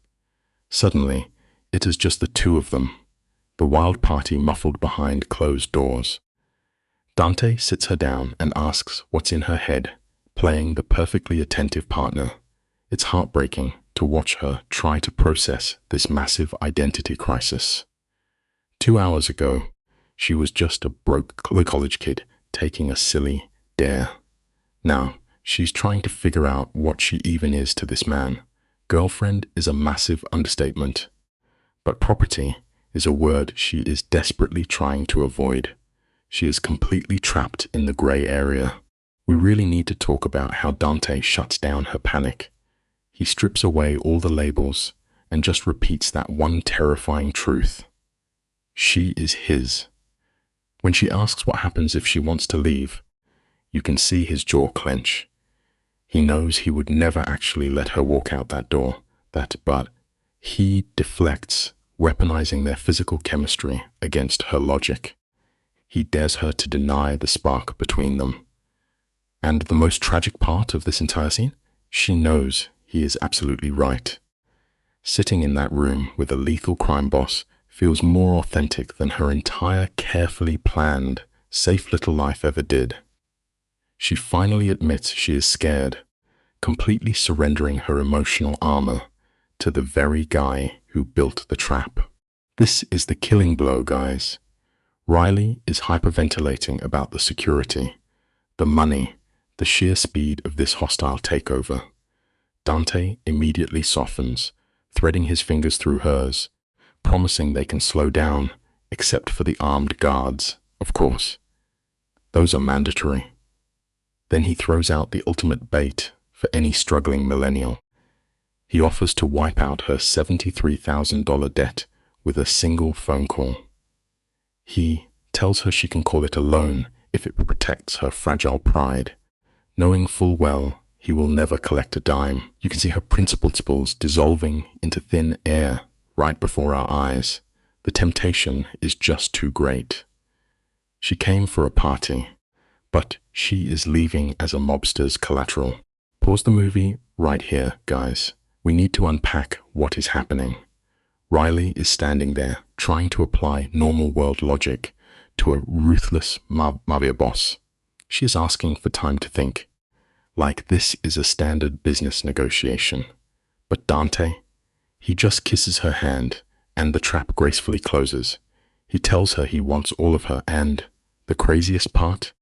Suddenly, it is just the two of them, the wild party muffled behind closed doors. Dante sits her down and asks what's in her head, playing the perfectly attentive partner. It's heartbreaking to watch her try to process this massive identity crisis. 2 hours ago, she was just a broke college kid taking a silly, dare. Now, she's trying to figure out what she even is to this man. Girlfriend is a massive understatement, but property is a word she is desperately trying to avoid. She is completely trapped in the gray area. We really need to talk about how Dante shuts down her panic. He strips away all the labels and just repeats that one terrifying truth. She is his. When she asks what happens if she wants to leave, you can see his jaw clench. He knows he would never actually let her walk out that door, but he deflects, weaponizing their physical chemistry against her logic. He dares her to deny the spark between them. And the most tragic part of this entire scene, she knows he is absolutely right. Sitting in that room with a lethal crime boss feels more authentic than her entire carefully planned, safe little life ever did. She finally admits she is scared, completely surrendering her emotional armor to the very guy who built the trap. This is the killing blow, guys. Riley is hyperventilating about the security, the money, the sheer speed of this hostile takeover. Dante immediately softens, threading his fingers through hers, promising they can slow down, except for the armed guards, of course. Those are mandatory. Then he throws out the ultimate bait for any struggling millennial. He offers to wipe out her $73,000 debt with a single phone call. He tells her she can call it a loan if it protects her fragile pride, knowing full well he will never collect a dime. You can see her principles dissolving into thin air right before our eyes. The temptation is just too great. She came for a party, but she is leaving as a mobster's collateral. Pause the movie right here, guys. We need to unpack what is happening. Riley is standing there, trying to apply normal world logic to a ruthless Mafia boss. She is asking for time to think, like this is a standard business negotiation. But Dante, he just kisses her hand, and the trap gracefully closes. He tells her he wants all of her, and the craziest part?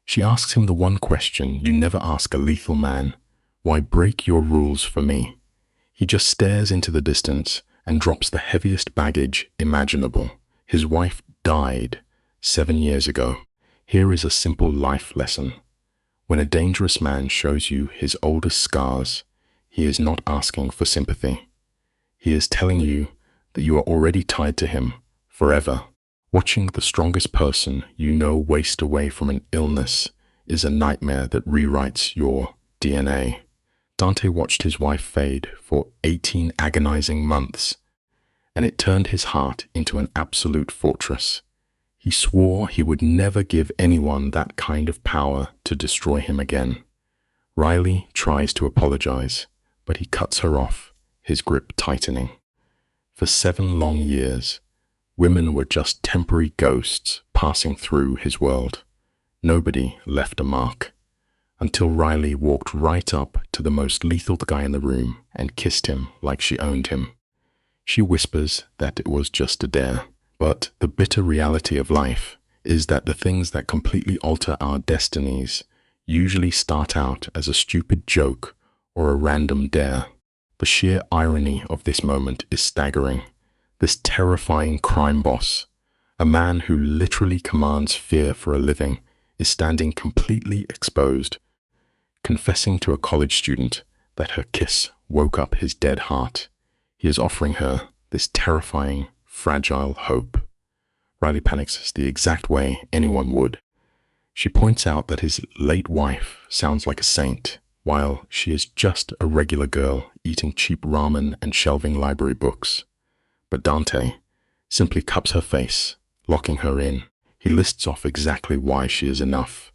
She asks him the one question you never ask a lethal man: why break your rules for me? He just stares into the distance and drops the heaviest baggage imaginable. His wife died 7 years ago. Here is a simple life lesson. When a dangerous man shows you his oldest scars, he is not asking for sympathy. He is telling you that you are already tied to him forever. Watching the strongest person you know waste away from an illness is a nightmare that rewrites your DNA. Dante watched his wife fade for 18 agonizing months, and it turned his heart into an absolute fortress. He swore he would never give anyone that kind of power to destroy him again. Riley tries to apologize, but he cuts her off, his grip tightening. For 7 long years, women were just temporary ghosts passing through his world. Nobody left a mark, until Riley walked right up to the most lethal guy in the room and kissed him like she owned him. She whispers that it was just a dare, but the bitter reality of life is that the things that completely alter our destinies usually start out as a stupid joke or a random dare. The sheer irony of this moment is staggering. This terrifying crime boss, a man who literally commands fear for a living, is standing completely exposed, confessing to a college student that her kiss woke up his dead heart. He is offering her this terrifying, fragile hope. Riley panics the exact way anyone would. She points out that his late wife sounds like a saint, while she is just a regular girl eating cheap ramen and shelving library books. But Dante simply cups her face, locking her in. He lists off exactly why she is enough.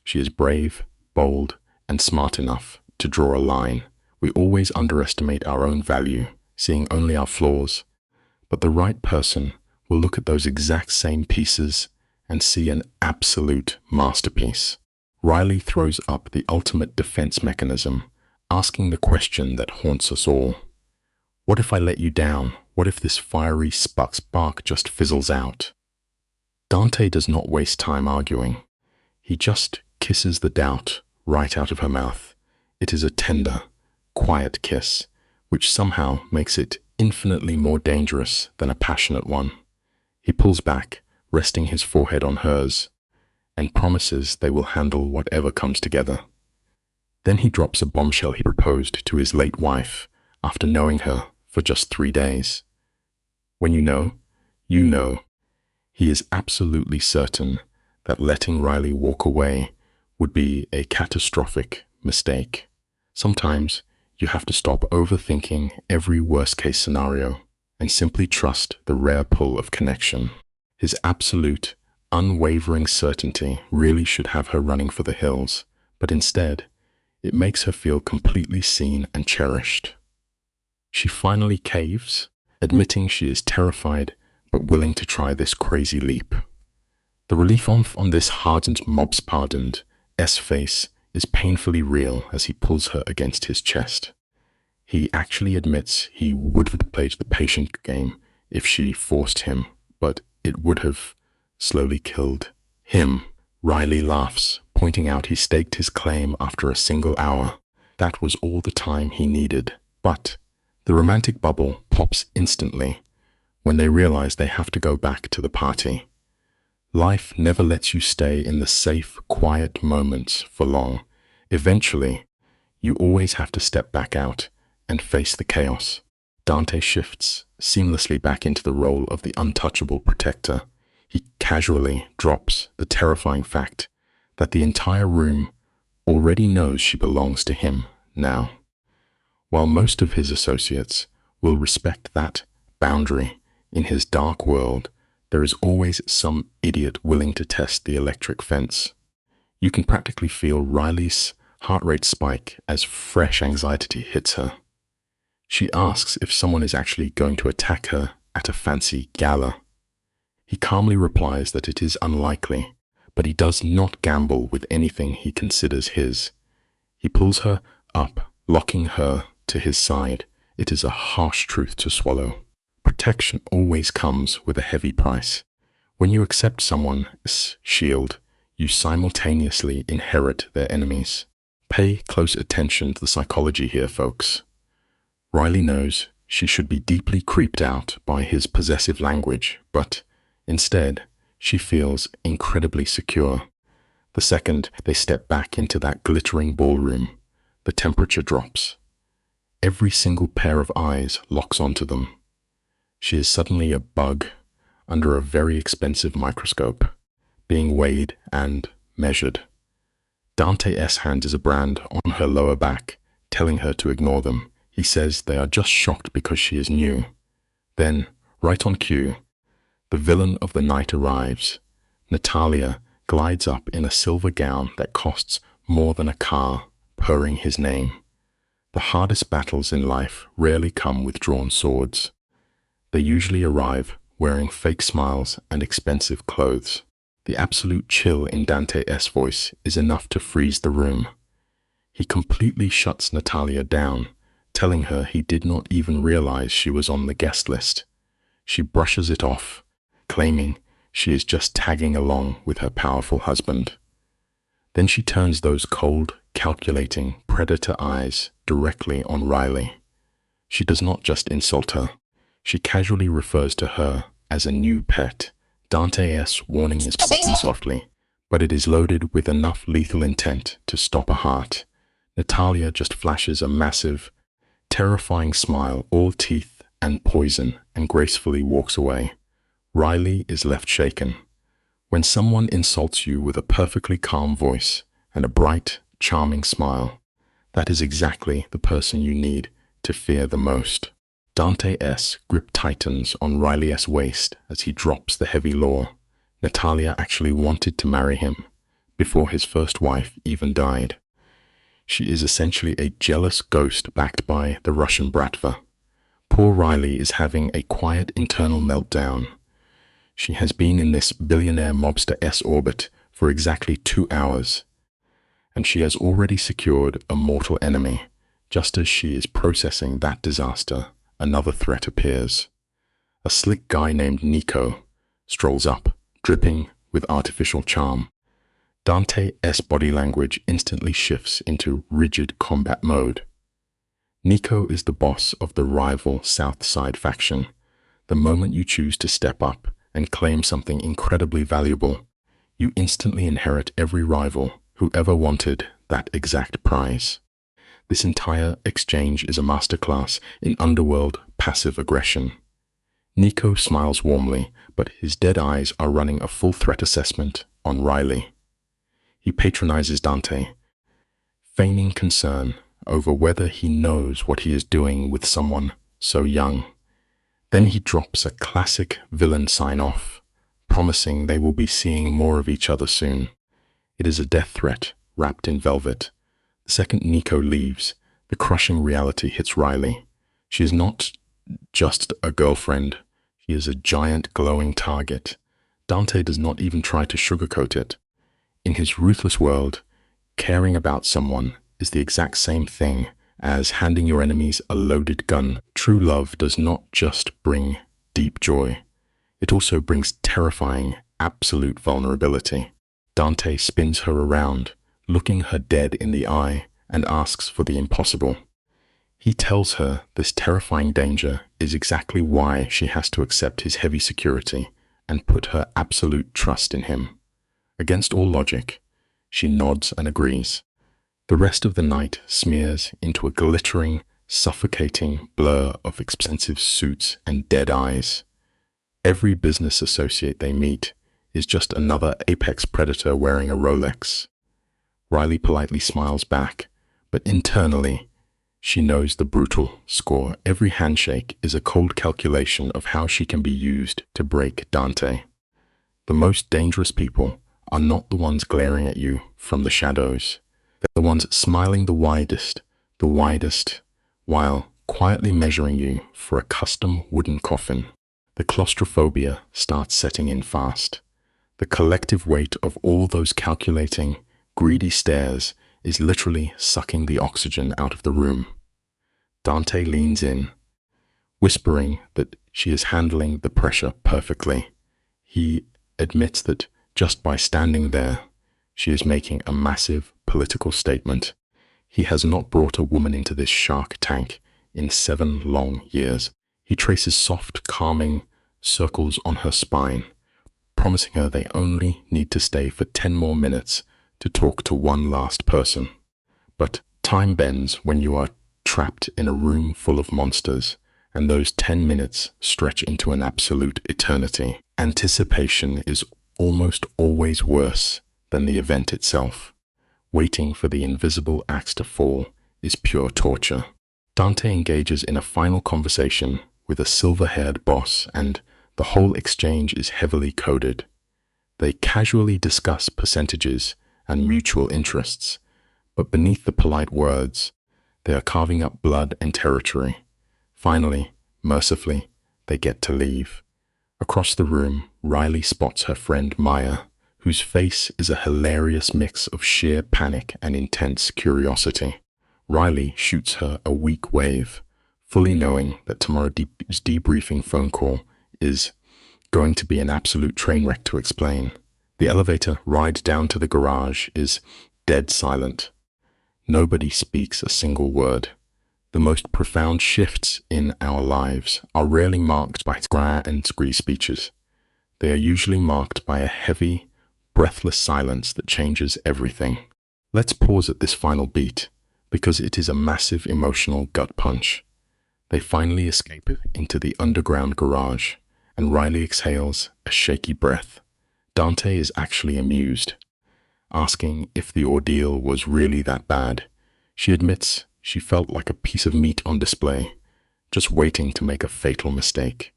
She is brave, bold, and smart enough to draw a line. We always underestimate our own value, seeing only our flaws. But the right person will look at those exact same pieces and see an absolute masterpiece. Riley throws up the ultimate defense mechanism, asking the question that haunts us all. What if I let you down? What if this fiery spark just fizzles out? Dante does not waste time arguing. He just kisses the doubt right out of her mouth. It is a tender, quiet kiss, which somehow makes it infinitely more dangerous than a passionate one. He pulls back, resting his forehead on hers, and promises they will handle whatever comes together. Then he drops a bombshell he proposed to his late wife after knowing her for just 3 days. When you know, you know. He is absolutely certain that letting Riley walk away would be a catastrophic mistake. Sometimes you have to stop overthinking every worst-case scenario and simply trust the rare pull of connection. His absolute, unwavering certainty really should have her running for the hills, but instead, it makes her feel completely seen and cherished. She finally caves, admitting she is terrified but willing to try this crazy leap. The relief on this hardened mob's pardoned S-face is painfully real as he pulls her against his chest. He actually admits he would have played the patient game if she forced him, but it would have slowly killed him. Riley laughs, pointing out he staked his claim after a single hour. That was all the time he needed. But the romantic bubble pops instantly when they realize they have to go back to the party. Life never lets you stay in the safe, quiet moments for long. Eventually, you always have to step back out and face the chaos. Dante shifts seamlessly back into the role of the untouchable protector. He casually drops the terrifying fact that the entire room already knows she belongs to him now. While most of his associates will respect that boundary, in his dark world, there is always some idiot willing to test the electric fence. You can practically feel Riley's heart rate spike as fresh anxiety hits her. She asks if someone is actually going to attack her at a fancy gala. He calmly replies that it is unlikely, but he does not gamble with anything he considers his. He pulls her up, locking her to his side. It is a harsh truth to swallow. Protection always comes with a heavy price. When you accept someone's shield, you simultaneously inherit their enemies. Pay close attention to the psychology here, folks. Riley knows she should be deeply creeped out by his possessive language, but instead, she feels incredibly secure. The second they step back into that glittering ballroom, the temperature drops. Every single pair of eyes locks onto them. She is suddenly a bug under a very expensive microscope, being weighed and measured. Dante's hand is a brand on her lower back, telling her to ignore them. He says they are just shocked because she is new. Then, right on cue, the villain of the night arrives. Natalia glides up in a silver gown that costs more than a car, purring his name. The hardest battles in life rarely come with drawn swords. They usually arrive wearing fake smiles and expensive clothes. The absolute chill in Dante's voice is enough to freeze the room. He completely shuts Natalia down, telling her he did not even realize she was on the guest list. She brushes it off, claiming she is just tagging along with her powerful husband. Then she turns those cold, calculating predator eyes directly on Riley. She does not just insult her. She casually refers to her as a new pet. Dante's warning is spoken softly, but it is loaded with enough lethal intent to stop a heart. Natalia just flashes a massive, terrifying smile, all teeth and poison, and gracefully walks away. Riley is left shaken. When someone insults you with a perfectly calm voice and a bright, charming smile, that is exactly the person you need to fear the most. Dante's grip tightens on Riley's waist as he drops the heavy law. Natalia actually wanted to marry him before his first wife even died. She is essentially a jealous ghost backed by the Russian Bratva. Poor Riley is having a quiet internal meltdown. She has been in this billionaire mobster orbit for exactly 2 hours, and she has already secured a mortal enemy. Just as she is processing that disaster, another threat appears. A slick guy named Nico strolls up, dripping with artificial charm. Dante's body language instantly shifts into rigid combat mode. Nico is the boss of the rival South Side faction. The moment you choose to step up and claim something incredibly valuable, you instantly inherit every rival who ever wanted that exact prize. This entire exchange is a masterclass in underworld passive aggression. Nico smiles warmly, but his dead eyes are running a full threat assessment on Riley. He patronizes Dante, feigning concern over whether he knows what he is doing with someone so young. Then he drops a classic villain sign-off, promising they will be seeing more of each other soon. It is a death threat wrapped in velvet. The second Nico leaves, the crushing reality hits Riley. She is not just a girlfriend. She is a giant glowing target. Dante does not even try to sugarcoat it. In his ruthless world, caring about someone is the exact same thing as handing your enemies a loaded gun. True love does not just bring deep joy. It also brings terrifying, absolute vulnerability. Dante spins her around, looking her dead in the eye, and asks for the impossible. He tells her this terrifying danger is exactly why she has to accept his heavy security and put her absolute trust in him. Against all logic, she nods and agrees. The rest of the night smears into a glittering, suffocating blur of expensive suits and dead eyes. Every business associate they meet is just another apex predator wearing a Rolex. Riley politely smiles back, but internally, she knows the brutal score. Every handshake is a cold calculation of how she can be used to break Dante. The most dangerous people are not the ones glaring at you from the shadows. They're the ones smiling the widest, while quietly measuring you for a custom wooden coffin. The claustrophobia starts setting in fast. The collective weight of all those calculating, greedy stares is literally sucking the oxygen out of the room. Dante leans in, whispering that she is handling the pressure perfectly. He admits that just by standing there, she is making a massive political statement. He has not brought a woman into this shark tank in 7 long years. He traces soft, calming circles on her spine, promising her they only need to stay for 10 more minutes to talk to one last person. But time bends when you are trapped in a room full of monsters, and those 10 minutes stretch into an absolute eternity. Anticipation is almost always worse than the event itself. Waiting for the invisible axe to fall is pure torture. Dante engages in a final conversation with a silver-haired boss, and the whole exchange is heavily coded. They casually discuss percentages and mutual interests, but beneath the polite words, they are carving up blood and territory. Finally, mercifully, they get to leave. Across the room, Riley spots her friend Maya, whose face is a hilarious mix of sheer panic and intense curiosity. Riley shoots her a weak wave, fully knowing that tomorrow's debriefing phone call is going to be an absolute train wreck to explain. The elevator ride down to the garage is dead silent. Nobody speaks a single word. The most profound shifts in our lives are rarely marked by scrah and scree speeches. They are usually marked by a heavy, breathless silence that changes everything. Let's pause at this final beat, because it is a massive emotional gut punch. They finally escape into the underground garage, and Riley exhales a shaky breath. Dante is actually amused, asking if the ordeal was really that bad. She admits she felt like a piece of meat on display, just waiting to make a fatal mistake.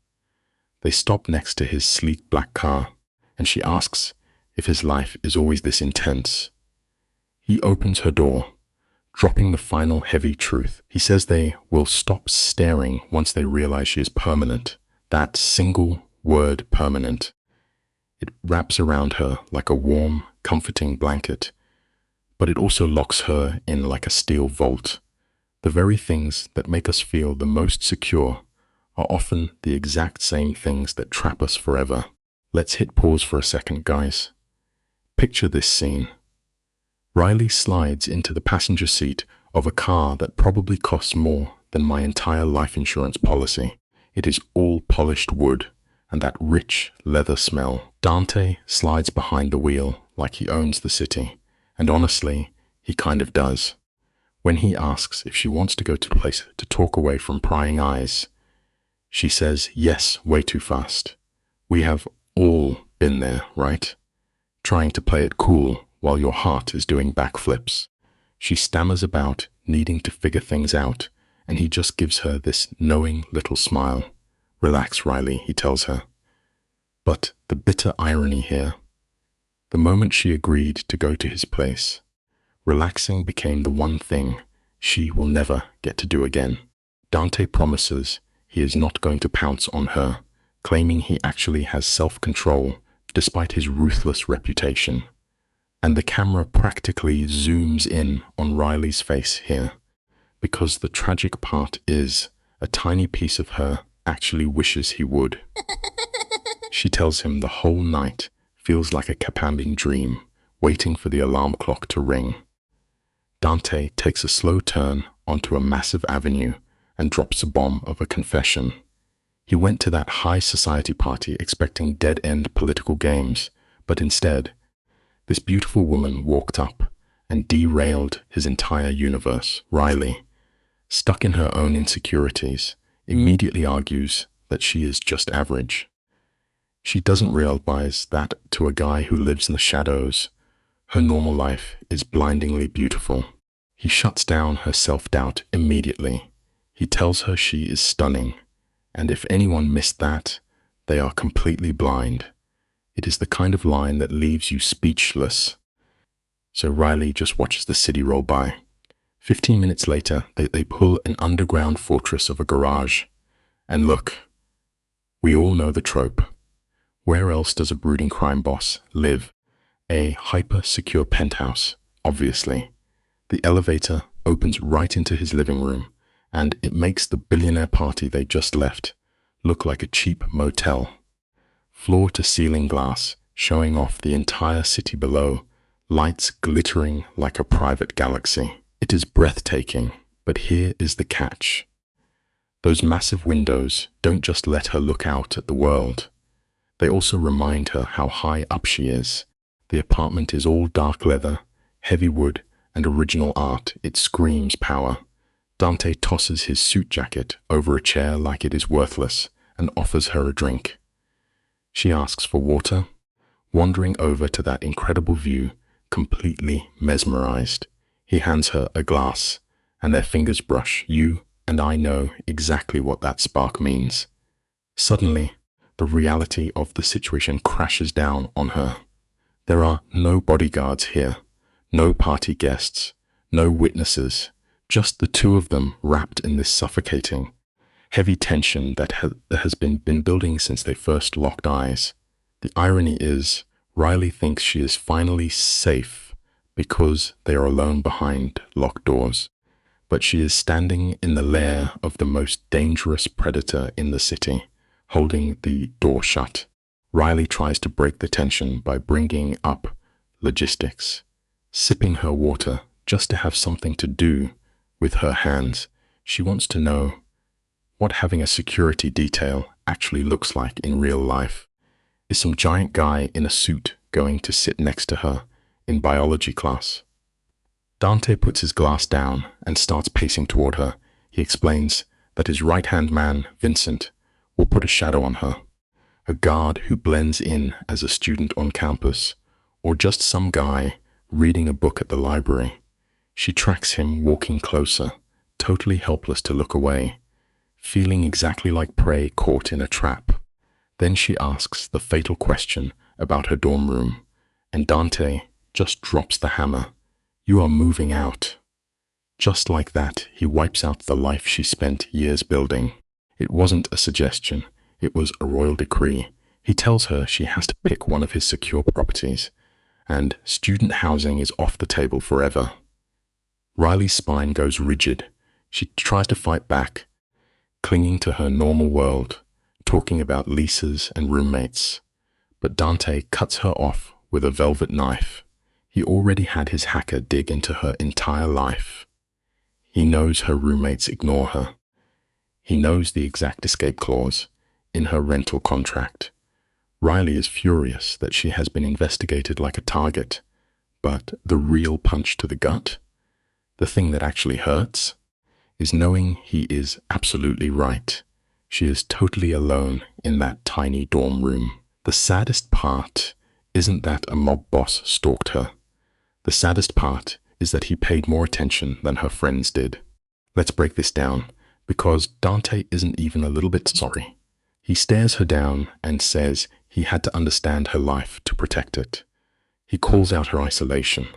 They stop next to his sleek black car, and she asks if his life is always this intense. He opens her door, dropping the final heavy truth. He says they will stop staring once they realize she is permanent. That single word, permanent. It wraps around her like a warm, comforting blanket, but it also locks her in like a steel vault. The very things that make us feel the most secure are often the exact same things that trap us forever. Let's hit pause for a second, guys. Picture this scene. Riley slides into the passenger seat of a car that probably costs more than my entire life insurance policy. It is all polished wood and that rich leather smell. Dante slides behind the wheel like he owns the city, and honestly, he kind of does. When he asks if she wants to go to a place to talk away from prying eyes, she says yes way too fast. We have all been there, right? Trying to play it cool while your heart is doing backflips. She stammers about, needing to figure things out, and he just gives her this knowing little smile. Relax, Riley, he tells her. But the bitter irony here, the moment she agreed to go to his place, relaxing became the one thing she will never get to do again. Dante promises he is not going to pounce on her, claiming he actually has self-control despite his ruthless reputation. And the camera practically zooms in on Riley's face here, because the tragic part is a tiny piece of her actually wishes he would. She tells him the whole night feels like a Capambian dream, waiting for the alarm clock to ring. Dante takes a slow turn onto a massive avenue and drops a bomb of a confession. He went to that high society party expecting dead-end political games, but instead, this beautiful woman walked up and derailed his entire universe. Riley, stuck in her own insecurities, immediately argues that she is just average. She doesn't realize that to a guy who lives in the shadows, her normal life is blindingly beautiful. He shuts down her self-doubt immediately. He tells her she is stunning, and if anyone missed that, they are completely blind. It is the kind of line that leaves you speechless. So Riley just watches the city roll by. 15 minutes later, they pull an underground fortress of a garage. And look, we all know the trope. Where else does a brooding crime boss live? A hyper-secure penthouse, obviously. The elevator opens right into his living room, and it makes the billionaire party they just left look like a cheap motel. Floor-to-ceiling glass showing off the entire city below, lights glittering like a private galaxy. It is breathtaking, but here is the catch. Those massive windows don't just let her look out at the world. They also remind her how high up she is. The apartment is all dark leather, heavy wood, and original art. It screams power. Dante tosses his suit jacket over a chair like it is worthless and offers her a drink. She asks for water, wandering over to that incredible view, completely mesmerized. He hands her a glass, and their fingers brush. You and I know exactly what that spark means. Suddenly, the reality of the situation crashes down on her. There are no bodyguards here, no party guests, no witnesses, just the two of them wrapped in this suffocating, heavy tension that has been building since they first locked eyes. The irony is, Riley thinks she is finally safe because they are alone behind locked doors. But she is standing in the lair of the most dangerous predator in the city, holding the door shut. Riley tries to break the tension by bringing up logistics, sipping her water just to have something to do with her hands. She wants to know what having a security detail actually looks like in real life. Is some giant guy in a suit going to sit next to her in biology class? Dante puts his glass down and starts pacing toward her. He explains that his right-hand man, Vincent, will put a shadow on her. A guard who blends in as a student on campus, or just some guy reading a book at the library. She tracks him walking closer, totally helpless to look away, feeling exactly like prey caught in a trap. Then she asks the fatal question about her dorm room, and Dante just drops the hammer. You are moving out. Just like that, he wipes out the life she spent years building. It wasn't a suggestion, it was a royal decree. He tells her she has to pick one of his secure properties, and student housing is off the table forever. Riley's spine goes rigid. She tries to fight back, clinging to her normal world, talking about leases and roommates. But Dante cuts her off with a velvet knife. He already had his hacker dig into her entire life. He knows her roommates ignore her. He knows the exact escape clause in her rental contract. Riley is furious that she has been investigated like a target, but the real punch to the gut, the thing that actually hurts, is knowing he is absolutely right. She is totally alone in that tiny dorm room. The saddest part isn't that a mob boss stalked her. The saddest part is that he paid more attention than her friends did. Let's break this down, because Dante isn't even a little bit sorry. He stares her down and says he had to understand her life to protect it. He calls out her isolation,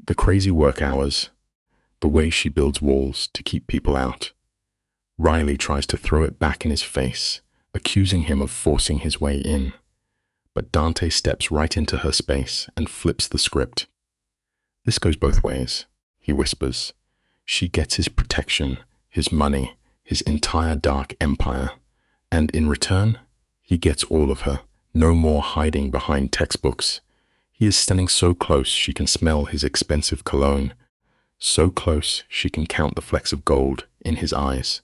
the crazy work hours, the way she builds walls to keep people out. Riley tries to throw it back in his face, accusing him of forcing his way in. But Dante steps right into her space and flips the script. This goes both ways, he whispers. She gets his protection, his money, his entire dark empire. And in return, he gets all of her. No more hiding behind textbooks. He is standing so close she can smell his expensive cologne. So close she can count the flecks of gold in his eyes.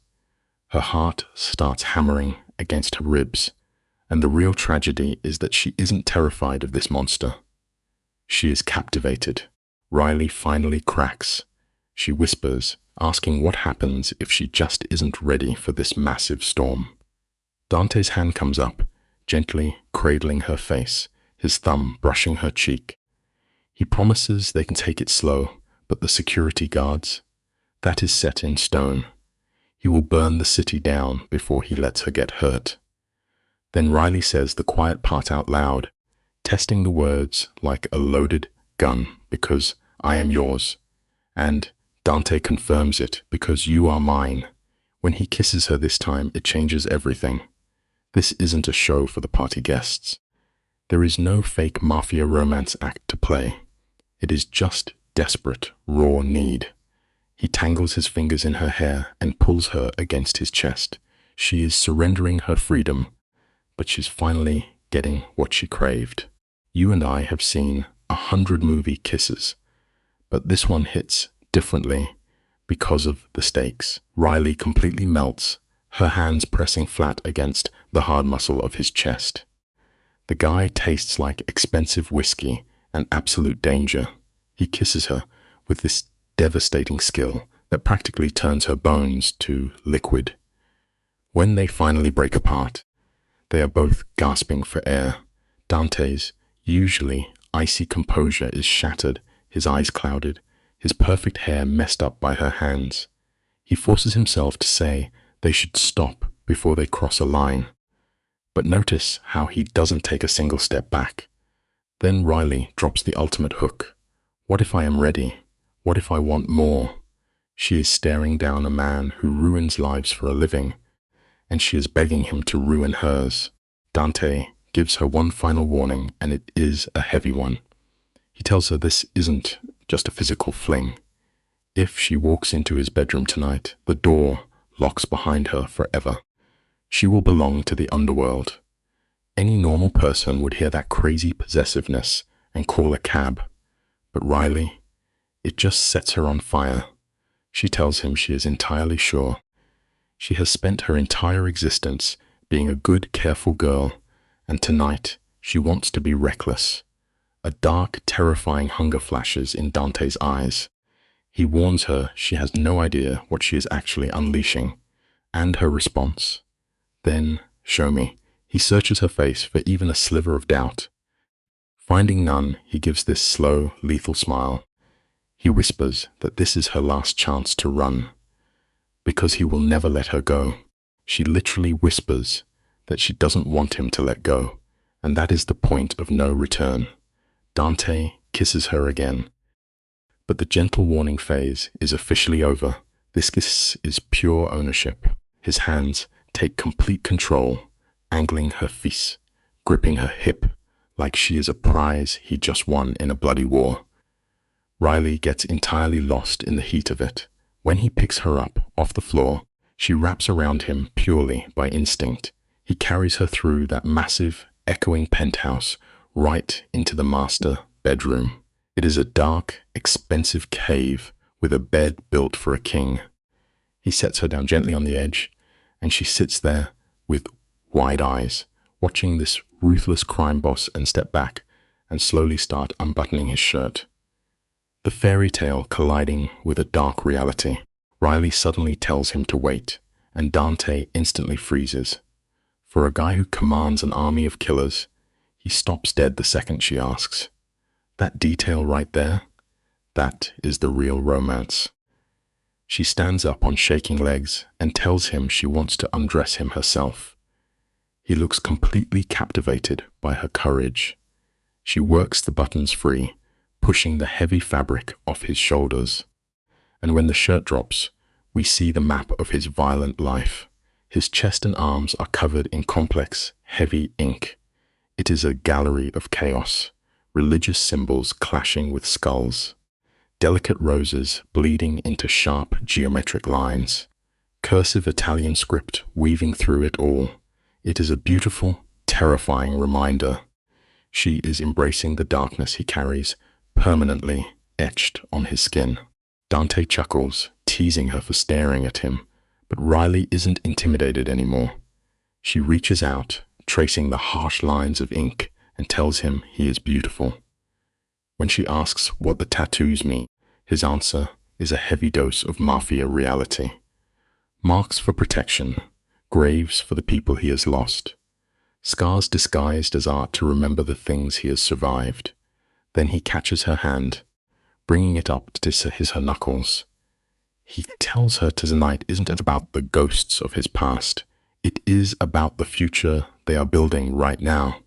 Her heart starts hammering against her ribs. And the real tragedy is that she isn't terrified of this monster. She is captivated. Riley finally cracks. She whispers, asking what happens if she just isn't ready for this massive storm. Dante's hand comes up, gently cradling her face, his thumb brushing her cheek. He promises they can take it slow, but the security guards, that is set in stone. He will burn the city down before he lets her get hurt. Then Riley says the quiet part out loud, testing the words like a loaded gun, because I am yours. And Dante confirms it, because you are mine. When he kisses her this time, it changes everything. This isn't a show for the party guests. There is no fake Mafia romance act to play. It is just desperate, raw need. He tangles his fingers in her hair and pulls her against his chest. She is surrendering her freedom, but she's finally getting what she craved. You and I have seen 100 movie kisses, but this one hits differently because of the stakes. Riley completely melts, her hands pressing flat against the hard muscle of his chest. The guy tastes like expensive whiskey and absolute danger. He kisses her with this devastating skill that practically turns her bones to liquid. When they finally break apart, they are both gasping for air. Dante's usually icy composure is shattered, his eyes clouded, his perfect hair messed up by her hands. He forces himself to say they should stop before they cross a line. But notice how he doesn't take a single step back. Then Riley drops the ultimate hook. What if I am ready? What if I want more? She is staring down a man who ruins lives for a living, and she is begging him to ruin hers. Dante gives her one final warning, and it is a heavy one. He tells her this isn't just a physical fling. If she walks into his bedroom tonight, the door locks behind her forever. She will belong to the underworld. Any normal person would hear that crazy possessiveness and call a cab. But Riley, it just sets her on fire. She tells him she is entirely sure. She has spent her entire existence being a good, careful girl, and tonight she wants to be reckless. A dark, terrifying hunger flashes in Dante's eyes. He warns her she has no idea what she is actually unleashing, and her response. Then, show me. He searches her face for even a sliver of doubt. Finding none, he gives this slow, lethal smile. He whispers that this is her last chance to run, because he will never let her go. She literally whispers that she doesn't want him to let go, and that is the point of no return. Dante kisses her again. But the gentle warning phase is officially over. This kiss is pure ownership. His hands take complete control, angling her fist, gripping her hip, like she is a prize he just won in a bloody war. Riley gets entirely lost in the heat of it. When he picks her up off the floor, she wraps around him purely by instinct. He carries her through that massive, echoing penthouse right into the master bedroom. It is a dark, expensive cave with a bed built for a king. He sets her down gently on the edge, and she sits there with wide eyes, watching this ruthless crime boss and step back and slowly start unbuttoning his shirt. The fairy tale colliding with a dark reality. Riley suddenly tells him to wait, and Dante instantly freezes. For a guy who commands an army of killers, he stops dead the second she asks. That detail right there, that is the real romance. She stands up on shaking legs and tells him she wants to undress him herself. He looks completely captivated by her courage. She works the buttons free, pushing the heavy fabric off his shoulders. And when the shirt drops, we see the map of his violent life. His chest and arms are covered in complex, heavy ink. It is a gallery of chaos, religious symbols clashing with skulls, delicate roses bleeding into sharp geometric lines, cursive Italian script weaving through it all. It is a beautiful, terrifying reminder. She is embracing the darkness he carries, permanently etched on his skin. Dante chuckles, teasing her for staring at him, but Riley isn't intimidated anymore. She reaches out, tracing the harsh lines of ink, and tells him he is beautiful. When she asks what the tattoos mean, his answer is a heavy dose of Mafia reality. Marks for protection, graves for the people he has lost, scars disguised as art to remember the things he has survived. Then he catches her hand, bringing it up to her knuckles. He tells her tonight isn't about the ghosts of his past. It is about the future they are building right now.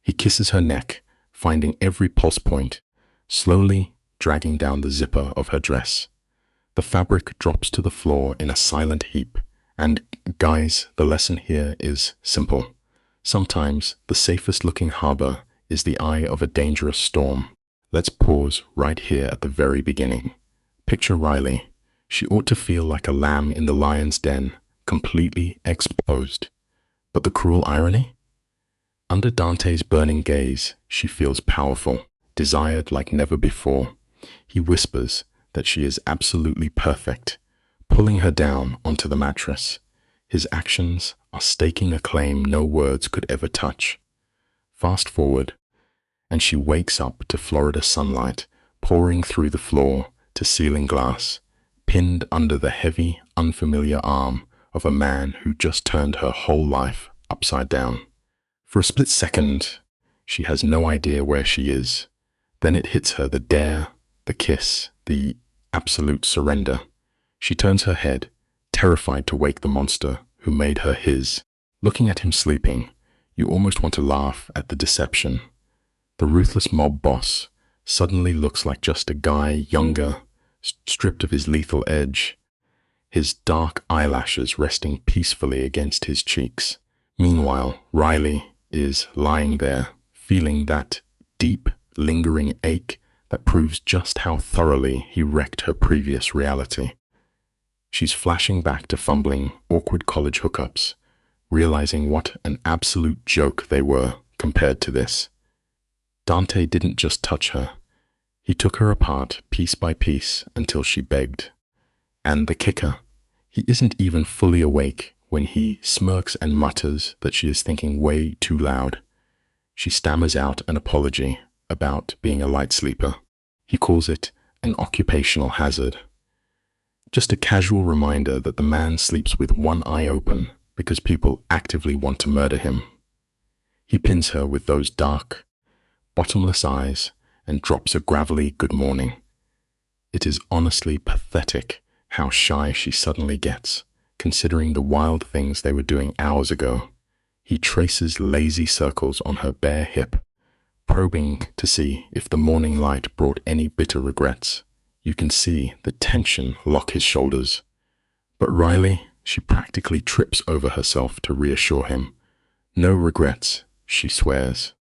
He kisses her neck, finding every pulse point, slowly dragging down the zipper of her dress. The fabric drops to the floor in a silent heap. And guys, the lesson here is simple. Sometimes the safest looking harbor is the eye of a dangerous storm. Let's pause right here at the very beginning. Picture Riley. She ought to feel like a lamb in the lion's den, completely exposed. But the cruel irony? Under Dante's burning gaze, she feels powerful, desired like never before. He whispers that she is absolutely perfect, pulling her down onto the mattress. His actions are staking a claim no words could ever touch. Fast forward, and she wakes up to Florida sunlight pouring through the floor to ceiling glass, pinned under the heavy, unfamiliar arm of a man who just turned her whole life upside down. For a split second, she has no idea where she is. Then it hits her, the dare, the kiss, the absolute surrender. She turns her head, terrified to wake the monster who made her his. Looking at him sleeping, you almost want to laugh at the deception. The ruthless mob boss suddenly looks like just a guy younger, stripped of his lethal edge, his dark eyelashes resting peacefully against his cheeks. Meanwhile, Riley is lying there, feeling that deep, lingering ache that proves just how thoroughly he wrecked her previous reality. She's flashing back to fumbling, awkward college hookups, realizing what an absolute joke they were compared to this. Dante didn't just touch her. He took her apart piece by piece until she begged. And the kicker, he isn't even fully awake when he smirks and mutters that she is thinking way too loud. She stammers out an apology about being a light sleeper. He calls it an occupational hazard. Just a casual reminder that the man sleeps with one eye open because people actively want to murder him. He pins her with those dark, bottomless eyes and drops a gravelly good morning. It is honestly pathetic how shy she suddenly gets, considering the wild things they were doing hours ago. He traces lazy circles on her bare hip, probing to see if the morning light brought any bitter regrets. You can see the tension lock his shoulders. But Riley, she practically trips over herself to reassure him. No regrets, she swears.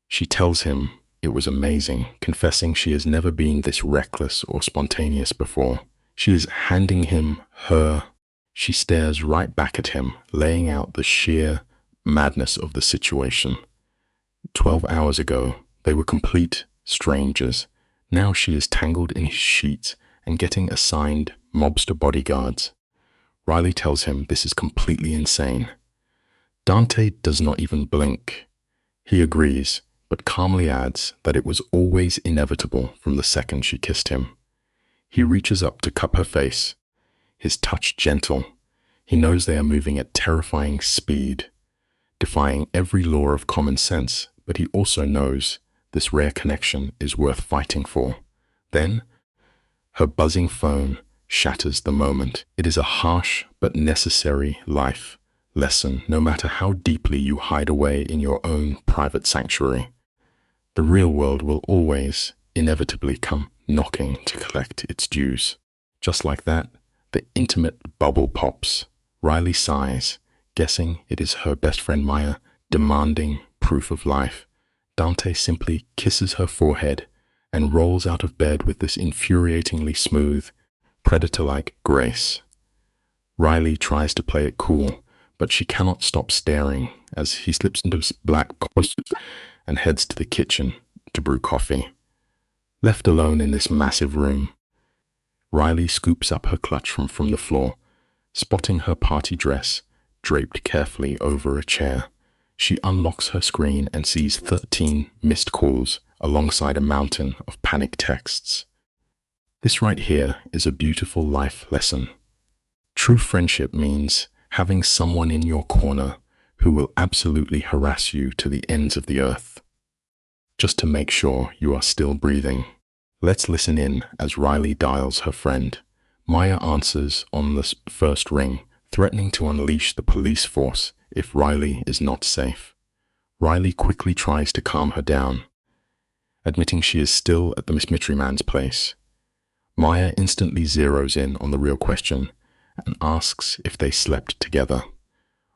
She tells him it was amazing, confessing she has never been this reckless or spontaneous before. She is handing him her. She stares right back at him, laying out the sheer madness of the situation. 12 hours ago, they were complete strangers. Now she is tangled in his sheets and getting assigned mobster bodyguards. Riley tells him this is completely insane. Dante does not even blink. He agrees, but calmly adds that it was always inevitable from the second she kissed him. He reaches up to cup her face, his touch gentle. He knows they are moving at terrifying speed, defying every law of common sense, but he also knows this rare connection is worth fighting for. Then, her buzzing phone shatters the moment. It is a harsh but necessary life lesson, no matter how deeply you hide away in your own private sanctuary. The real world will always, inevitably come knocking to collect its dues. Just like that, the intimate bubble pops. Riley sighs, guessing it is her best friend Maya demanding proof of life. Dante simply kisses her forehead and rolls out of bed with this infuriatingly smooth, predator-like grace. Riley tries to play it cool, but she cannot stop staring as he slips into his black costume and heads to the kitchen to brew coffee. Left alone in this massive room, Riley scoops up her clutch from the floor, spotting her party dress draped carefully over a chair. She unlocks her screen and sees 13 missed calls alongside a mountain of panic texts. This right here is a beautiful life lesson. True friendship means having someone in your corner who will absolutely harass you to the ends of the earth, just to make sure you are still breathing. Let's listen in as Riley dials her friend. Maya answers on the first ring, threatening to unleash the police force if Riley is not safe. Riley quickly tries to calm her down, admitting she is still at the Miss Mitri man's place. Maya instantly zeroes in on the real question and asks if they slept together.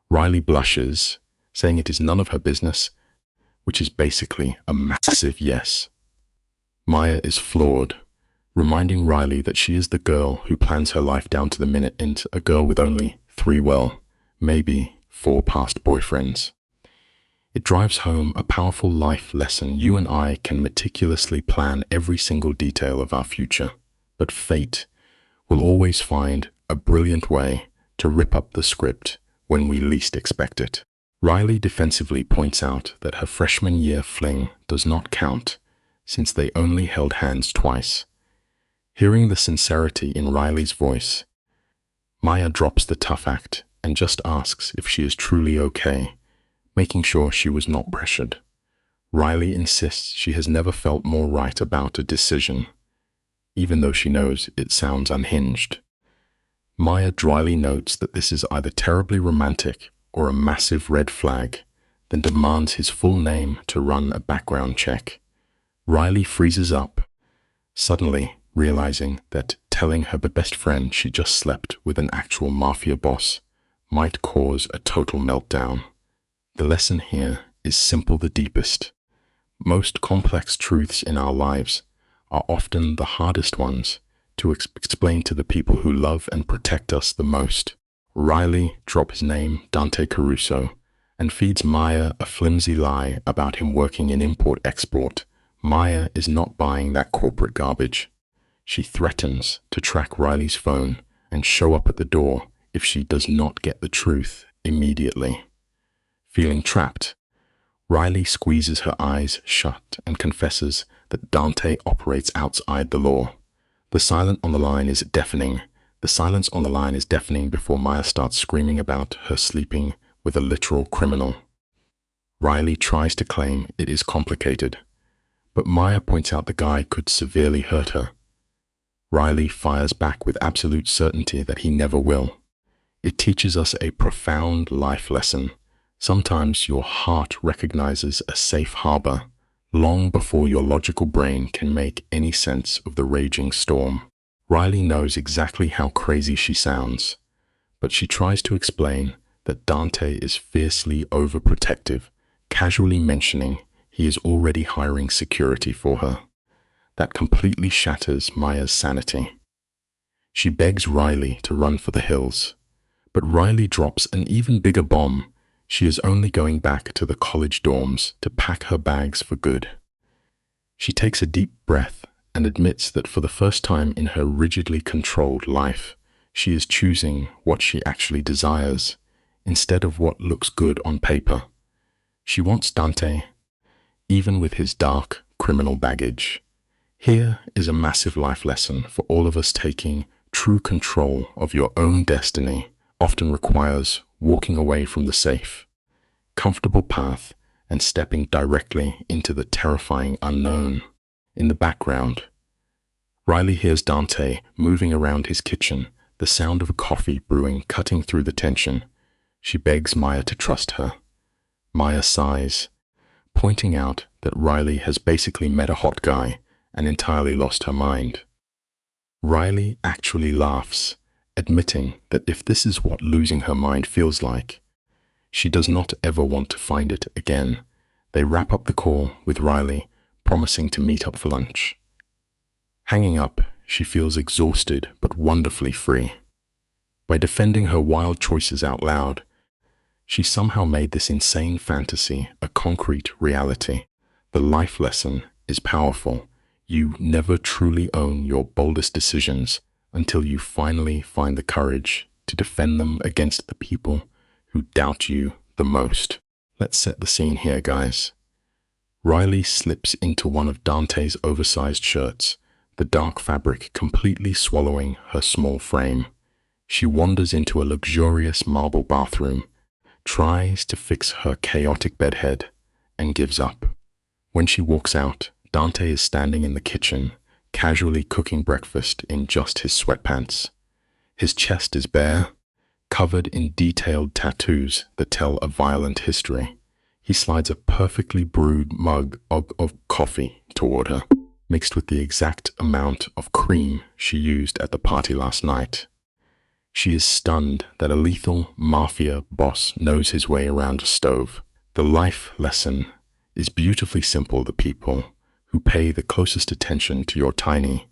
Riley blushes, saying it is none of her business, which is basically a massive yes. Maya is floored, reminding Riley that she is the girl who plans her life down to the minute and a girl with only 3, well, maybe 4 past boyfriends. It drives home a powerful life lesson. You and I can meticulously plan every single detail of our future, but fate will always find a brilliant way to rip up the script when we least expect it. Riley defensively points out that her freshman year fling does not count, since they only held hands twice. Hearing the sincerity in Riley's voice, Maya drops the tough act and just asks if she is truly okay, making sure she was not pressured. Riley insists she has never felt more right about a decision, even though she knows it sounds unhinged. Maya dryly notes that this is either terribly romantic or a massive red flag, then demands his full name to run a background check. Riley freezes up, suddenly realizing that telling her best friend she just slept with an actual Mafia boss might cause a total meltdown. The lesson here is simple the deepest. Most complex truths in our lives are often the hardest ones to explain to the people who love and protect us the most. Riley drops his name, Dante Caruso, and feeds Maya a flimsy lie about him working in import-export. Maya is not buying that corporate garbage. She threatens to track Riley's phone and show up at the door if she does not get the truth immediately. Feeling trapped, Riley squeezes her eyes shut and confesses that Dante operates outside the law. The silence on the line is deafening. Before Maya starts screaming about her sleeping with a literal criminal. Riley tries to claim it is complicated, but Maya points out the guy could severely hurt her. Riley fires back with absolute certainty that he never will. It teaches us a profound life lesson. Sometimes your heart recognizes a safe harbor long before your logical brain can make any sense of the raging storm. Riley knows exactly how crazy she sounds, but she tries to explain that Dante is fiercely overprotective, casually mentioning he is already hiring security for her. That completely shatters Maya's sanity. She begs Riley to run for the hills, but Riley drops an even bigger bomb. She is only going back to the college dorms to pack her bags for good. She takes a deep breath and admits that for the first time in her rigidly controlled life, she is choosing what she actually desires instead of what looks good on paper. She wants Dante, even with his dark criminal baggage. Here is a massive life lesson for all of us. Taking true control of your own destiny often requires walking away from the safe, comfortable path and stepping directly into the terrifying unknown. In the background, Riley hears Dante moving around his kitchen, the sound of a coffee brewing cutting through the tension. She begs Maya to trust her. Maya sighs, pointing out that Riley has basically met a hot guy and entirely lost her mind. Riley actually laughs, admitting that if this is what losing her mind feels like, she does not ever want to find it again. They wrap up the call with Riley promising to meet up for lunch. Hanging up, she feels exhausted but wonderfully free. By defending her wild choices out loud, she somehow made this insane fantasy a concrete reality. The life lesson is powerful. You never truly own your boldest decisions until you finally find the courage to defend them against the people who doubt you the most. Let's set the scene here, guys. Riley slips into one of Dante's oversized shirts, the dark fabric completely swallowing her small frame. She wanders into a luxurious marble bathroom, tries to fix her chaotic bedhead, and gives up. When she walks out, Dante is standing in the kitchen, casually cooking breakfast in just his sweatpants. His chest is bare, covered in detailed tattoos that tell a violent history. He slides a perfectly brewed mug of coffee toward her, mixed with the exact amount of cream she used at the party last night. She is stunned that a lethal Mafia boss knows his way around a stove. The life lesson is beautifully simple. The people who pay the closest attention to your tiny,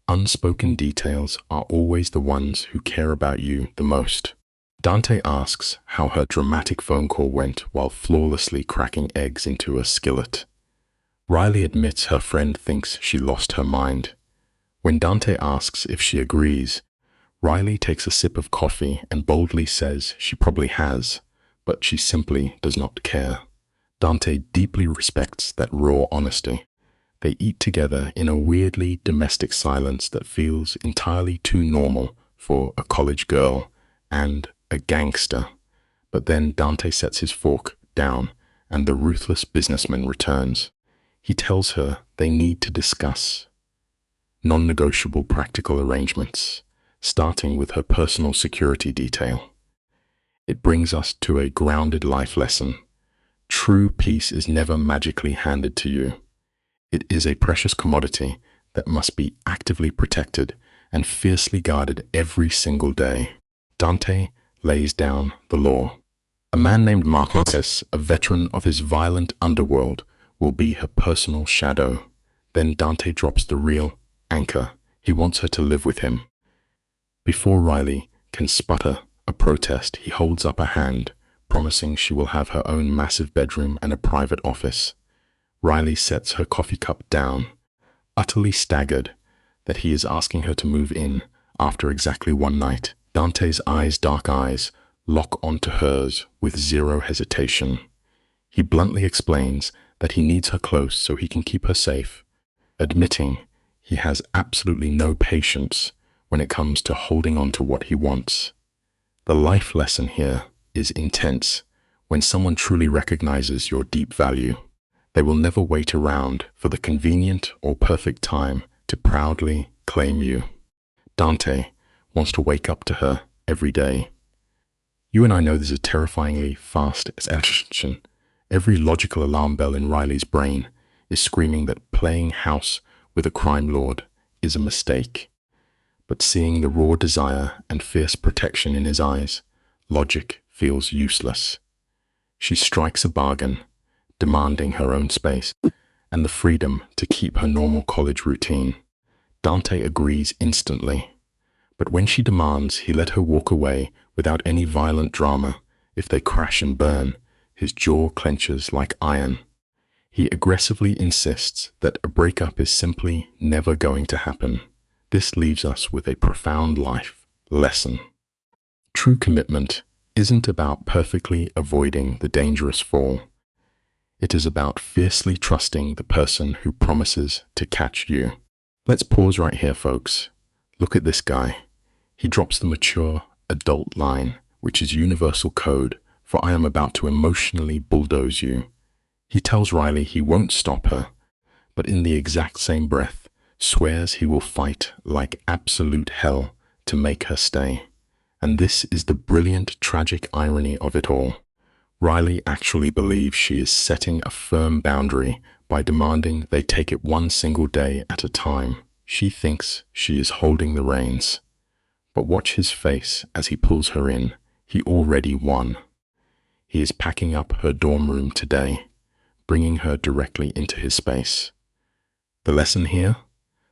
unspoken details are always the ones who care about you the most. Dante asks how her dramatic phone call went while flawlessly cracking eggs into a skillet. Riley admits her friend thinks she lost her mind. When Dante asks if she agrees, Riley takes a sip of coffee and boldly says she probably has, but she simply does not care. Dante deeply respects that raw honesty. They eat together in a weirdly domestic silence that feels entirely too normal for a college girl and a gangster. But then Dante sets his fork down and the ruthless businessman returns. He tells her they need to discuss non-negotiable practical arrangements, starting with her personal security detail. It brings us to a grounded life lesson. True peace is never magically handed to you. It is a precious commodity that must be actively protected and fiercely guarded every single day. Dante lays down the law. A man named Marcus, a veteran of his violent underworld, will be her personal shadow. Then Dante drops the real anchor. He wants her to live with him. Before Riley can sputter a protest, he holds up a hand, promising she will have her own massive bedroom and a private office. Riley sets her coffee cup down, utterly staggered that he is asking her to move in after exactly one night. Dante's dark eyes, lock onto hers with zero hesitation. He bluntly explains that he needs her close so he can keep her safe, admitting he has absolutely no patience when it comes to holding on to what he wants. The life lesson here is intense. When someone truly recognizes your deep value, they will never wait around for the convenient or perfect time to proudly claim you. Dante wants to wake up to her every day. You and I know this is terrifyingly fast action. Every logical alarm bell in Riley's brain is screaming that playing house with a crime lord is a mistake. But seeing the raw desire and fierce protection in his eyes, logic feels useless. She strikes a bargain, demanding her own space and the freedom to keep her normal college routine. Dante agrees instantly, but when she demands he let her walk away without any violent drama, if they crash and burn, his jaw clenches like iron. He aggressively insists that a breakup is simply never going to happen. This leaves us with a profound life lesson. True commitment isn't about perfectly avoiding the dangerous fall. It is about fiercely trusting the person who promises to catch you. Let's pause right here, folks. Look at this guy. He drops the mature, adult line, which is universal code for I am about to emotionally bulldoze you. He tells Riley he won't stop her, but in the exact same breath, swears he will fight like absolute hell to make her stay. And this is the brilliant, tragic irony of it all. Riley actually believes she is setting a firm boundary by demanding they take it one single day at a time. She thinks she is holding the reins. But watch his face as he pulls her in. He already won. He is packing up her dorm room today, bringing her directly into his space. The lesson here?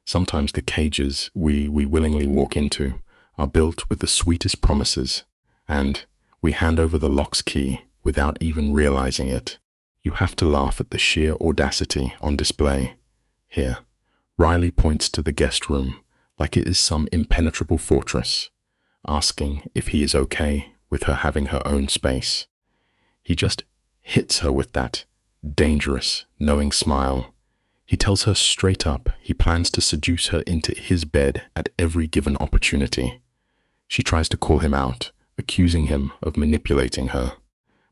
Sometimes the cages we willingly walk into are built with the sweetest promises, and we hand over the lock's key without even realizing it. You have to laugh at the sheer audacity on display. Here, Riley points to the guest room like it is some impenetrable fortress, asking if he is okay with her having her own space. He just hits her with that dangerous, knowing smile. He tells her straight up he plans to seduce her into his bed at every given opportunity. She tries to call him out, accusing him of manipulating her,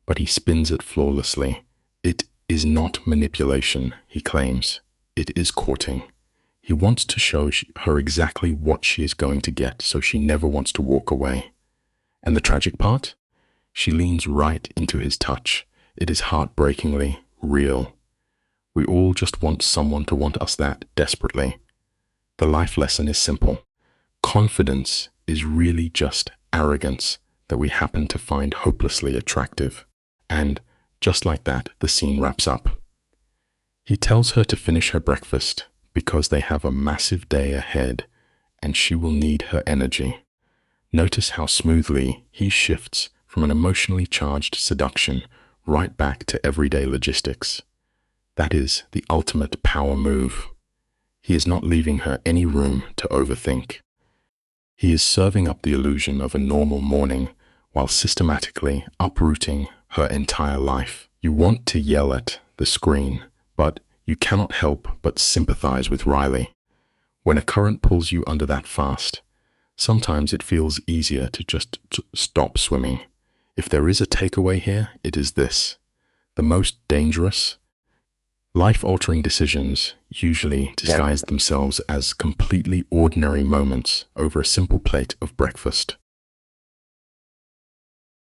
but he spins it flawlessly. It is not manipulation, he claims. It is courting. He wants to show her exactly what she is going to get, so she never wants to walk away. And the tragic part? She leans right into his touch. It is heartbreakingly real. We all just want someone to want us that desperately. The life lesson is simple. Confidence is really just arrogance that we happen to find hopelessly attractive. And just like that, the scene wraps up. He tells her to finish her breakfast because they have a massive day ahead and she will need her energy. Notice how smoothly he shifts from an emotionally charged seduction right back to everyday logistics. That is the ultimate power move. He is not leaving her any room to overthink. He is serving up the illusion of a normal morning while systematically uprooting her entire life. You want to yell at the screen, but you cannot help but sympathize with Riley. When a current pulls you under that fast, sometimes it feels easier to just stop swimming. If there is a takeaway here, it is this. The most dangerous, life-altering decisions usually disguise themselves as completely ordinary moments over a simple plate of breakfast.